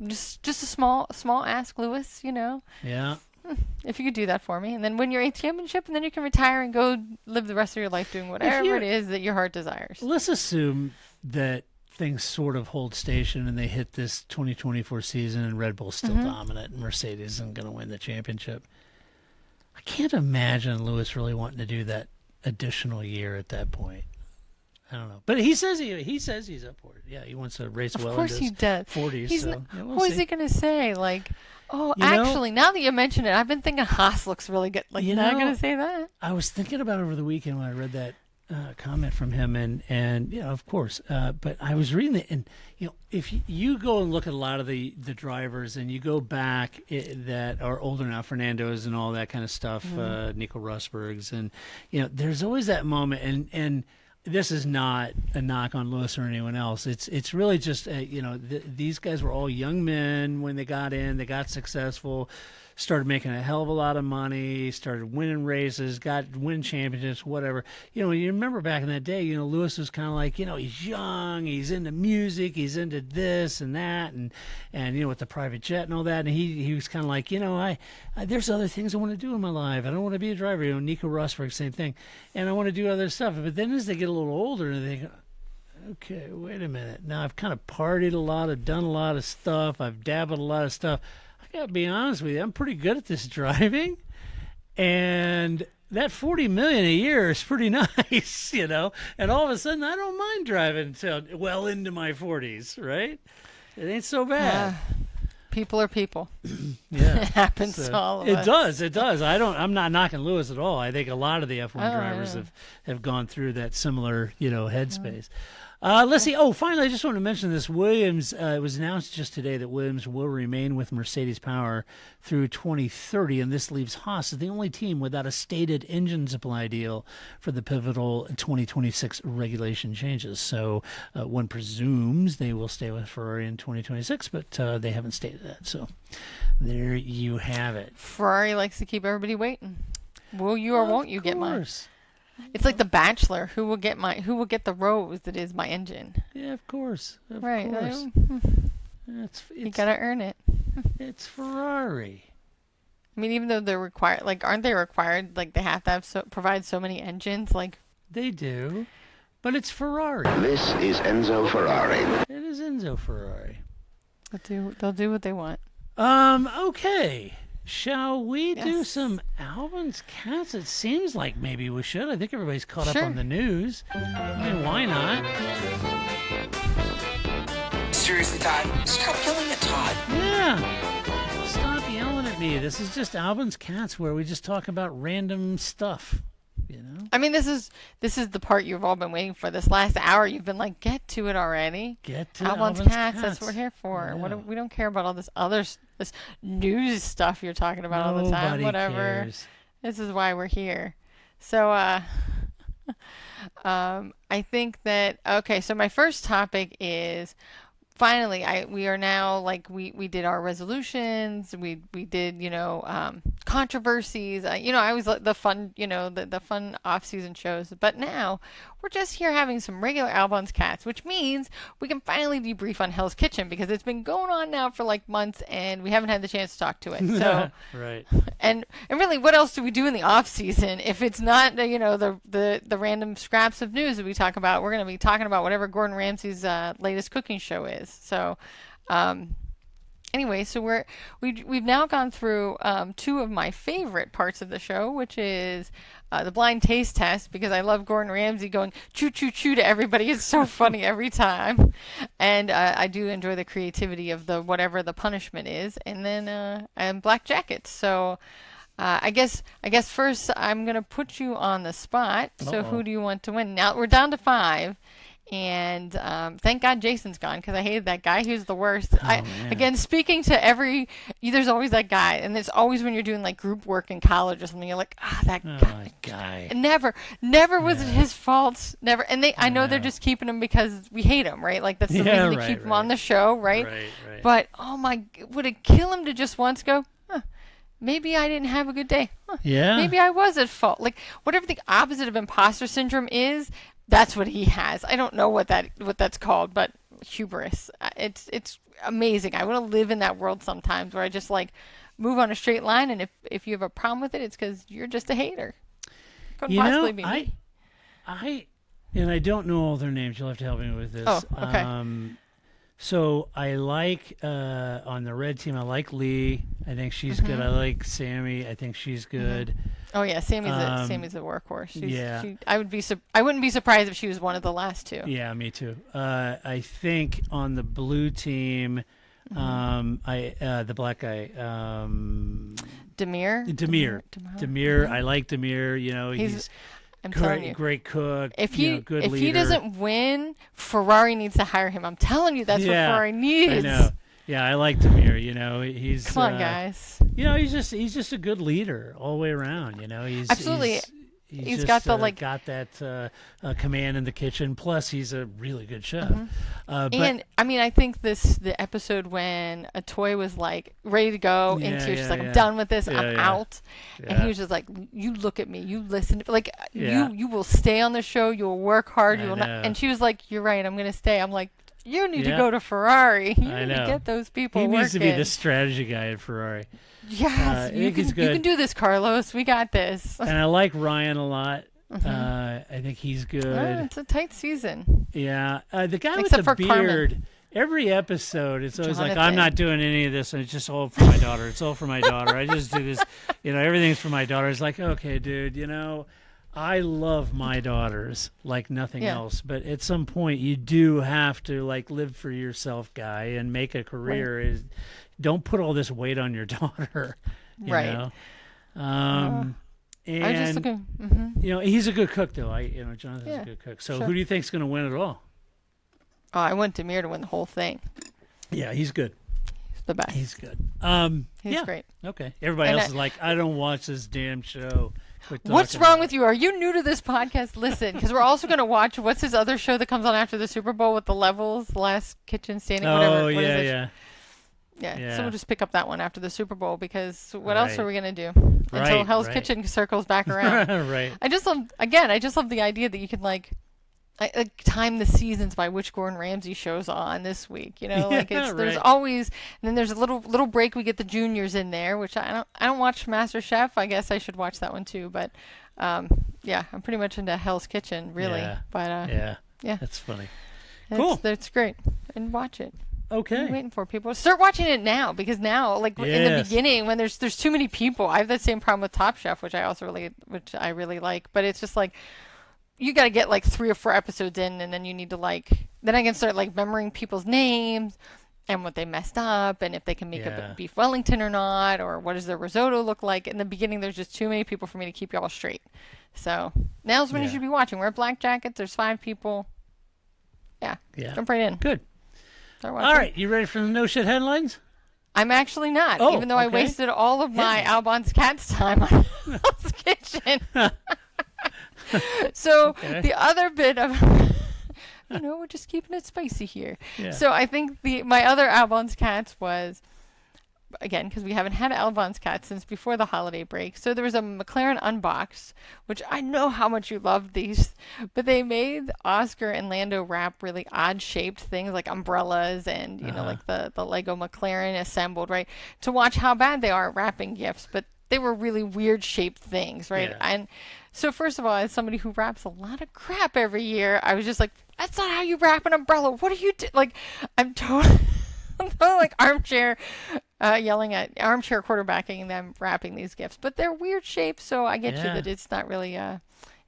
just a small ask, Lewis, Yeah. if you could do that for me, and then win your 8th championship, and then you can retire and go live the rest of your life doing whatever it is that your heart desires. Let's assume that things sort of hold station and they hit this 2024 season and Red Bull's still dominant and Mercedes isn't going to win the championship. I can't imagine Lewis really wanting to do that additional year at that point. I don't know, but he says he's up for it. Yeah, he wants to race well into his 40s. What is he going to say? Like, actually, now that you mention it, I've been thinking Haas looks really good. Like, you're not going to say that? I was thinking about it over the weekend when I read that comment from him, and of course. But I was reading it, and if you go and look at a lot of the drivers, and you go back that are older now, Fernando's and all that kind of stuff, Nico Rosberg's, and there's always that moment, and this is not a knock on Lewis or anyone else. It's really just these guys were all young men when they got in. They got successful, started making a hell of a lot of money, started winning races, win championships, whatever. You remember back in that day, Lewis was kind of like, he's young, he's into music, he's into this and that, and with the private jet and all that. And he was kind of like, I there's other things I want to do in my life. I don't want to be a driver. Nico Rosberg, same thing. And I want to do other stuff. But then as they get a little older, they go, okay, wait a minute. Now I've kind of partied a lot. I've done a lot of stuff. I've dabbled a lot of stuff. I got to be honest with you. I'm pretty good at this driving. And that $40 million a year is pretty nice, And all of a sudden, I don't mind driving until well into my 40s, right? It ain't so bad. People are people. Yeah, it happens to all of us. It does. I'm not knocking Lewis at all. I think a lot of the F1 drivers have gone through that similar, headspace. Let's see. Oh, finally, I just want to mention this. Williams, it was announced just today that Williams will remain with Mercedes Power through 2030, and this leaves Haas as the only team without a stated engine supply deal for the pivotal 2026 regulation changes. So one presumes they will stay with Ferrari in 2026, but they haven't stated that. So there you have it. Ferrari likes to keep everybody waiting. Will you or won't you get mine? It's like The Bachelor. Who will get the rose that is my engine? Yeah, of course. Of right. course. You gotta earn it. It's Ferrari. I mean, even though they're required, aren't they required? Like, they have to provide so many engines. Like, they do, but it's Ferrari. This is Enzo Ferrari. It is Enzo Ferrari. They'll do what they want. Okay. Shall we do some Albon's Catz? It seems like maybe we should. I think everybody's caught up on the news. I mean, why not? Seriously, Todd? Stop yelling at Todd. Yeah. Stop yelling at me. This is just Albon's Catz, where we just talk about random stuff. I mean, this is the part you've all been waiting for. This last hour, you've been like, get to it already. Get to Albon's Catz. That's what we're here for. Yeah. We don't care about all this news stuff you're talking about all the time. Whatever. Cares. This is why we're here. So, I think that so my first topic is. Finally, we are now we did our resolutions. We did controversies. I always like the fun the fun off-season shows. But now we're just here having some regular Albon's Catz, which means we can finally debrief on Hell's Kitchen because it's been going on now for months and we haven't had the chance to talk to it. So right. And really, what else do we do in the off-season if it's not the random scraps of news that we talk about? We're going to be talking about whatever Gordon Ramsay's latest cooking show is. So, anyway, so we've now gone through two of my favorite parts of the show, which is the blind taste test, because I love Gordon Ramsay going choo choo choo to everybody. It's so funny every time, and I do enjoy the creativity of the whatever the punishment is, and then and black jackets. So. I guess first I'm gonna put you on the spot. So who do you want to win? Now we're down to 5. And thank God Jason's gone because I hated that guy. He was the worst. Again, speaking to there's always that guy. And it's always when you're doing group work in college or something, you're like, that guy. Never was it his fault. Never. And I know they're just keeping him because we hate him, right? That's the reason to keep him on the show, right? Right. But, would it kill him to just once go, maybe I didn't have a good day. Yeah. Maybe I was at fault. Whatever the opposite of imposter syndrome is, that's what he has. I don't know what that's called, but hubris. It's amazing. I want to live in that world sometimes where I just like move on a straight line, and if you have a problem with it, it's because you're just a hater. Couldn't possibly be me. And I don't know all their names. You'll have to help me with this. Oh, okay. So I like on the red team. I like Lee. I think she's good. I like Sammy. I think she's good. Oh yeah, Sammy's a workhorse. I wouldn't be surprised if she was one of the last two. Yeah, me too. I think on the blue team, the black guy, Demir. I like Demir. You know, he's I'm telling you, great cook. If good leader. he doesn't win, Ferrari needs to hire him. I'm telling you, that's what Ferrari needs. I know. Yeah, I like Demir. You know, he's come on, guys. You know, he's just a good leader all the way around. You know, he's absolutely. He's got just, the got that command in the kitchen. Plus, he's a really good chef. And I mean, I think the episode when a toy was like ready to go into, she's like, I'm done with this, I'm out, and he was just like, you look at me, you listen, like you will stay on the show, you will work hard, you will not. And she was like, you're right, I'm gonna stay. I'm like, you need to go to Ferrari. You need to get those people working. He needs to be the strategy guy at Ferrari. Yes, you can do this, Carlos. We got this. And I like Ryan a lot. I think he's good. It's a tight season. Yeah. The guy with the beard, Carmen. Every episode, it's always Jonathan. like, I'm not doing any of this, and it's just all for my daughter. It's all for my daughter. I just do this. You know, everything's for my daughter. It's like, okay, dude, you know, I love my daughters like nothing else. But at some point, you do have to, like, live for yourself, guy, and make a career. Right. Don't put all this weight on your daughter. You know? And I was just looking. You know, he's a good cook, though. Jonathan's a good cook. So who do you think's going to win it all? Oh, I want Demir to win the whole thing. Yeah, he's good. He's the best. He's good. He's great. Okay. Everybody else is like, I don't watch this damn show. What's wrong with you? Are you new to this podcast? Listen, because we're also going to watch what's his other show that comes on after the Super Bowl with the levels, Last Kitchen Standing, whatever. Oh, yeah. Yeah, so we'll just pick up that one after the Super Bowl because what else are we going to do until Right, Hell's Kitchen circles back around? Right. I just love the idea that you can like time the seasons by which Gordon Ramsay shows on this week. You know, like there's always, and then there's a little break. We get the juniors in there, which I don't watch Master Chef. I guess I should watch that one too. But I'm pretty much into Hell's Kitchen, really. Yeah. But that's funny. Cool. That's great, and watch it. Okay. What are you waiting for, people? Start watching it now, because now, like in the beginning, when there's too many people, I have that same problem with Top Chef, which I really like. But it's just like you got to get like 3 or 4 episodes in, and then you need to then I can start like remembering people's names and what they messed up, and if they can make a beef Wellington or not, or what does their risotto look like. In the beginning, there's just too many people for me to keep y'all straight. So now's when you should be watching. Wear black jackets. There's 5 people. Yeah. Jump right in. Good. All right, you ready for the no shit headlines? I'm actually not, even though I wasted all of my Albon's Catz time on Hell's Kitchen. So the other bit of, we're just keeping it spicy here. Yeah. So I think my other Albon's Catz was, again, because we haven't had Albon's Catz since before the holiday break. So there was a McLaren Unbox, which I know how much you love these, but they made Oscar and Lando wrap really odd shaped things like umbrellas and, like the Lego McLaren assembled, right? To watch how bad they are at wrapping gifts, but they were really weird shaped things, right? Yeah. And so first of all, as somebody who wraps a lot of crap every year, I was just like, that's not how you wrap an umbrella. What are you like, I'm totally like armchair quarterbacking them wrapping these gifts, but they're weird shapes, so I get you that it's not really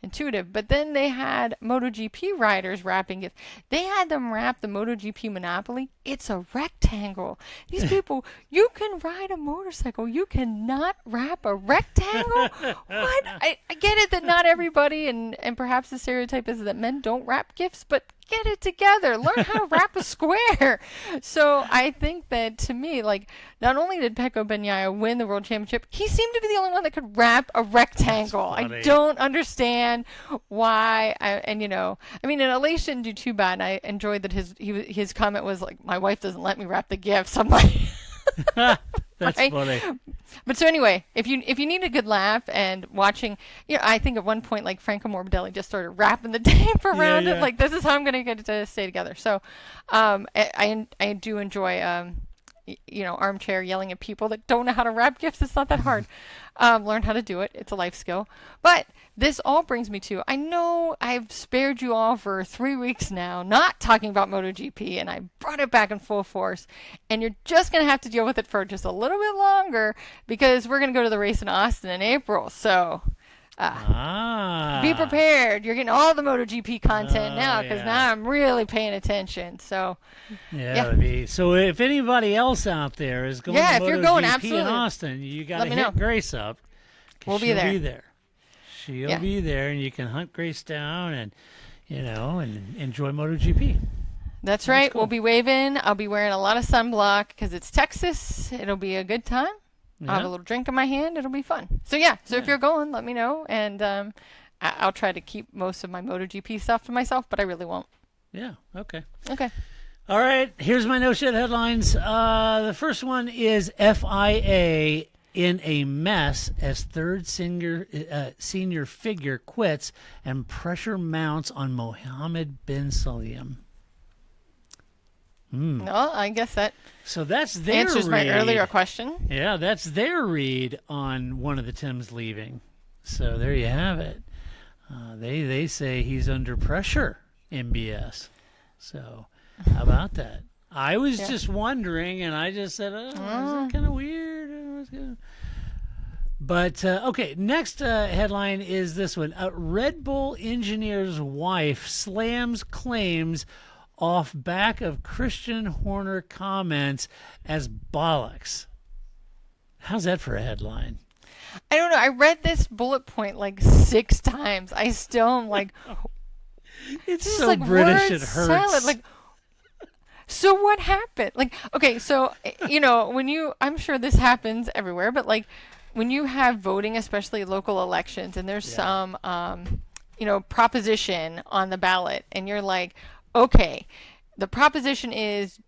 intuitive. But then they had MotoGP riders wrapping gifts. They had them wrap the MotoGP Monopoly. It's a rectangle. These people, you can ride a motorcycle, you cannot wrap a rectangle. What? I get it that not everybody, and perhaps the stereotype is that men don't wrap gifts, but get it together. Learn how to wrap a square. So I think that, to me, like, not only did Pecco Bagnaia win the world championship, he seemed to be the only one that could wrap a rectangle. I don't understand why. And Aleix didn't do too bad. I enjoyed that his comment was like, my wife doesn't let me wrap the gifts. I'm like, that's funny. But so anyway, if you need a good laugh and watching, I think at one point like Franco Morbidelli just started wrapping the tape around it. Like, this is how I'm going to get it to stay together. So I do enjoy armchair yelling at people that don't know how to wrap gifts. It's not that hard. Learn how to do it. It's a life skill. But this all brings me to, I know I've spared you all for 3 weeks now, not talking about MotoGP, and I brought it back in full force. And you're just going to have to deal with it for just a little bit longer, because we're going to go to the race in Austin in April. So be prepared. You're getting all the MotoGP content now, because now I'm really paying attention. So So if anybody else out there is going to if you're going, MotoGP absolutely, in Austin, you got to hit know. Grace up. We'll be there. She'll be there, and you can hunt Grace down and enjoy MotoGP. That's right. Cool. We'll be waving. I'll be wearing a lot of sunblock because it's Texas. It'll be a good time. I'll have a little drink in my hand. It'll be fun. So if you're going, let me know, and I'll try to keep most of my MotoGP stuff to myself, but I really won't. Yeah. Okay. All right. Here's my no shit headlines. The first one is FIA in a mess as third senior figure quits and pressure mounts on Mohammed bin Sulayem. No, I guess that that's their answers read. my earlier question. Yeah, that's their read on one of the Tims leaving. So there you have it. They say he's under pressure, MBS. So how about that? I was just wondering, and I just said, is that kind of weird? But, okay, next headline is this one. A Red Bull engineer's wife slams claims off back of Christian Horner comments as bollocks. How's that for a headline? I don't know. I read this bullet point like 6 times. I still am like... It's so like British it hurts. Salad. Like, so what happened? Like, okay, so, I'm sure this happens everywhere, but like when you have voting, especially local elections, and there's some, proposition on the ballot, and you're like, okay, the proposition is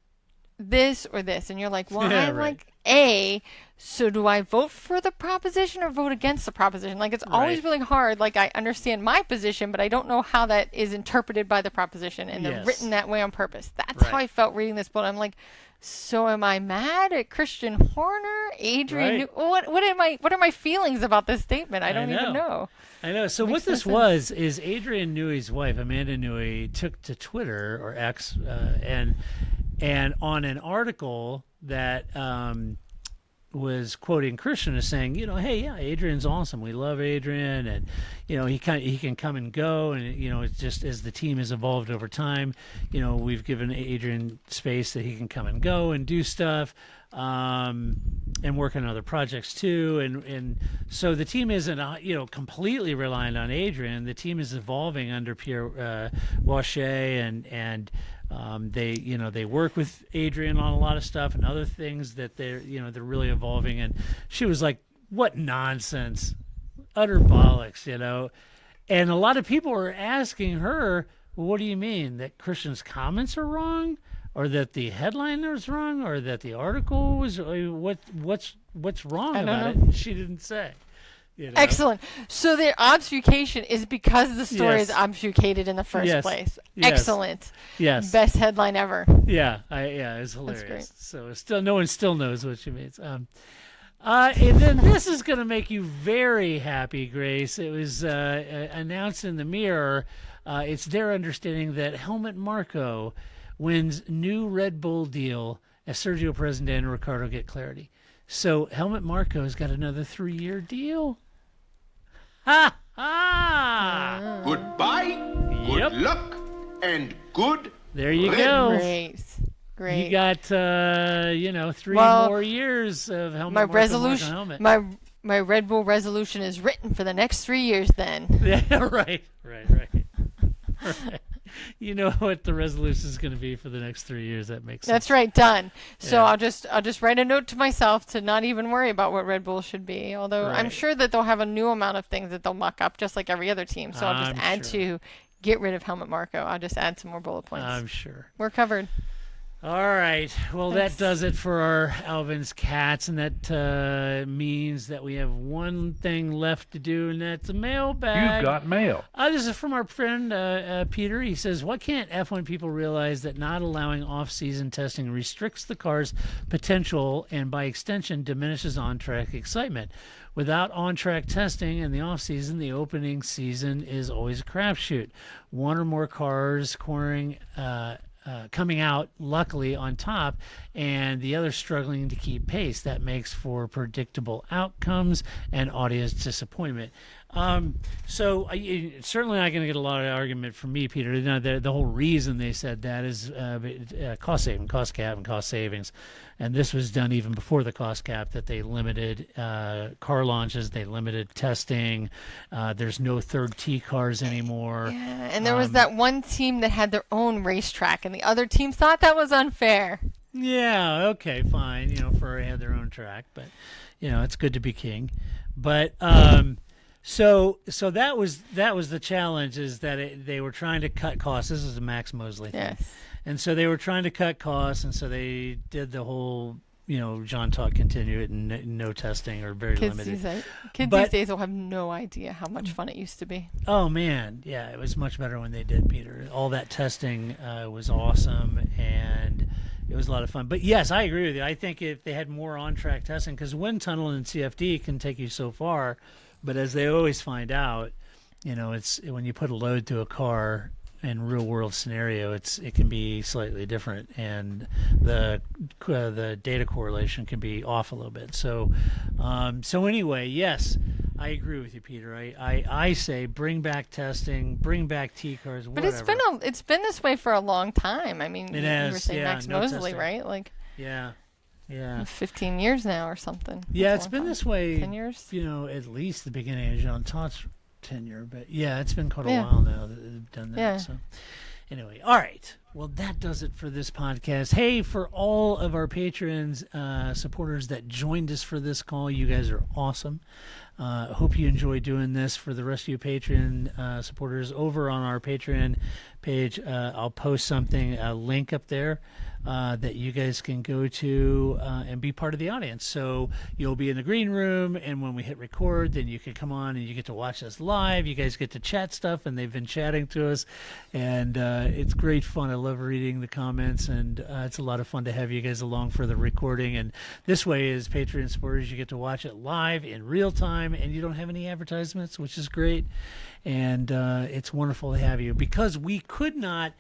this or this, and you're like, well, I'm like A, so do I vote for the proposition or vote against the proposition? Like, it's always really hard. Like, I understand my position, but I don't know how that is interpreted by the proposition, and they're written that way on purpose. That's how I felt reading this book. I'm like, so am I mad at Christian Horner, Adrian? What are my feelings about this statement? I don't even know. I know. So what this was is Adrian Newey's wife, Amanda Newey, took to Twitter or X and on an article that was quoting Christian as saying, hey, Adrian's awesome. We love Adrian, and he can come and go, and it's just as the team has evolved over time, we've given Adrian space that he can come and go and do stuff, and work on other projects too, and so the team isn't completely reliant on Adrian. The team is evolving under Pierre Wache, and they work with Adrian on a lot of stuff and other things that they're really evolving. And she was like, what nonsense, utter bollocks, and a lot of people were asking her, well, what do you mean, that Christian's comments are wrong, or that the headline was wrong, or that the article was what's wrong about it? And she didn't say. Excellent. So the obfuscation is because the story is obfuscated in the first place. Excellent. Yes. Best headline ever. Yeah. It's hilarious. That's great. So still, no one still knows what she means. And then this is going to make you very happy, Grace. It was announced in the Mirror. It's their understanding that Helmut Marko wins new Red Bull deal as Sergio Perez and Daniel Ricciardo get clarity. So Helmut Marko has got another 3-year deal. Ha ha! Goodbye, good luck, and good. There you go. Great. You got 3 more years of Helmut Marko resolution. helmet. My Red Bull resolution is written for the next 3 years. Then. Yeah, right. You know what the resolution is going to be for the next 3 years. That makes sense. That's right. Done. So I'll just write a note to myself to not even worry about what Red Bull should be. Although I'm sure that they'll have a new amount of things that they'll muck up, just like every other team. So I'll just add to get rid of Helmut Marko. I'll just add some more bullet points. I'm sure. We're covered. All right. Well, Thanks. that does it for our Albon's Catz, and that means that we have one thing left to do, and that's a mailbag. You've got mail. This is from our friend Peter. He says, "Why can't F1 people realize that not allowing off-season testing restricts the car's potential and, by extension, diminishes on-track excitement? Without on-track testing in the off-season, the opening season is always a crapshoot. One or more cars coming out, luckily, on top, and the other struggling to keep pace. That makes for predictable outcomes and audience disappointment." So certainly not going to get a lot of argument from me, Peter. You know, the whole reason they said that is cost saving, cost cap, and cost savings. And this was done even before the cost cap, that they limited car launches, they limited testing. There's no third T cars anymore. Yeah, and there was that one team that had their own racetrack, and the other team thought that was unfair. Yeah, okay, fine. You know, Ferrari had their own track, but you know, it's good to be king. But so that was the challenge, is that they were trying to cut costs. This is a Max Mosley thing. Yes. And so they were trying to cut costs, and so they did the whole, you know, John Talk continue it and no testing or very limited. Kids these days will have no idea how much fun it used to be. Oh, man. Yeah, it was much better when they did, Peter. All that testing was awesome, and it was a lot of fun. But, yes, I agree with you. I think if they had more on-track testing, because wind tunnel and CFD can take you so far, but as they always find out, you know, it's when you put a load to a car in real world scenario, it can be slightly different, and the data correlation can be off a little bit. So anyway, yes, I agree with you, Peter. I say bring back testing, bring back T cars, whatever. But it's been this way for a long time. I mean, you were saying Max Mosley, testing. Right? Like, yeah. 15 years now or something. Yeah, it's been this way. 10 years. You know, at least the beginning of Jean Tott's tenure, but yeah, it's been quite a while now that they've done that. Yeah. So anyway, all right. Well, that does it for this podcast. Hey, for all of our patrons, supporters that joined us for this call, you guys are awesome. Hope you enjoy doing this. For the rest of you Patreon supporters, over on our Patreon page, I'll post a link up there that you guys can go to and be part of the audience. So you'll be in the green room, and when we hit record, then you can come on and you get to watch us live. You guys get to chat stuff, and they've been chatting to us, and it's great fun. I love reading the comments, and it's a lot of fun to have you guys along for the recording. And this way, as Patreon supporters, you get to watch it live in real time, and you don't have any advertisements, which is great. And it's wonderful to have you, because we could not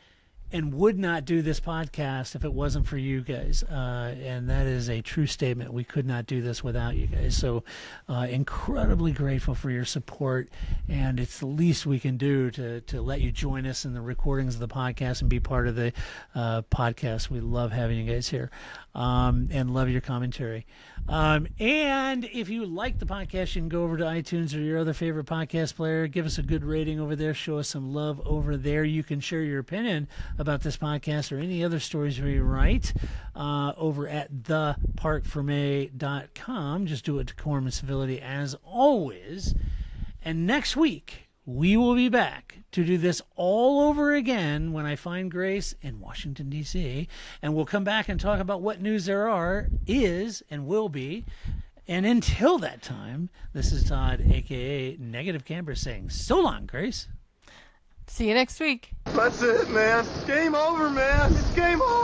and would not do this podcast if it wasn't for you guys. And that is a true statement. We could not do this without you guys. So incredibly grateful for your support. And it's the least we can do to let you join us in the recordings of the podcast and be part of the podcast. We love having you guys here and love your commentary. And if you like the podcast, you can go over to iTunes or your other favorite podcast player. Give us a good rating over there. Show us some love over there. You can share your opinion about this podcast or any other stories we write over at theparcfermé.com. Just do it to decorum and civility as always. And next week, we will be back to do this all over again when I find Grace in Washington, D.C., and we'll come back and talk about what news there is, and will be. And until that time, this is Todd, a.k.a. Negative Camper, saying so long, Grace. See you next week. That's it, man. Game over, man. It's game over.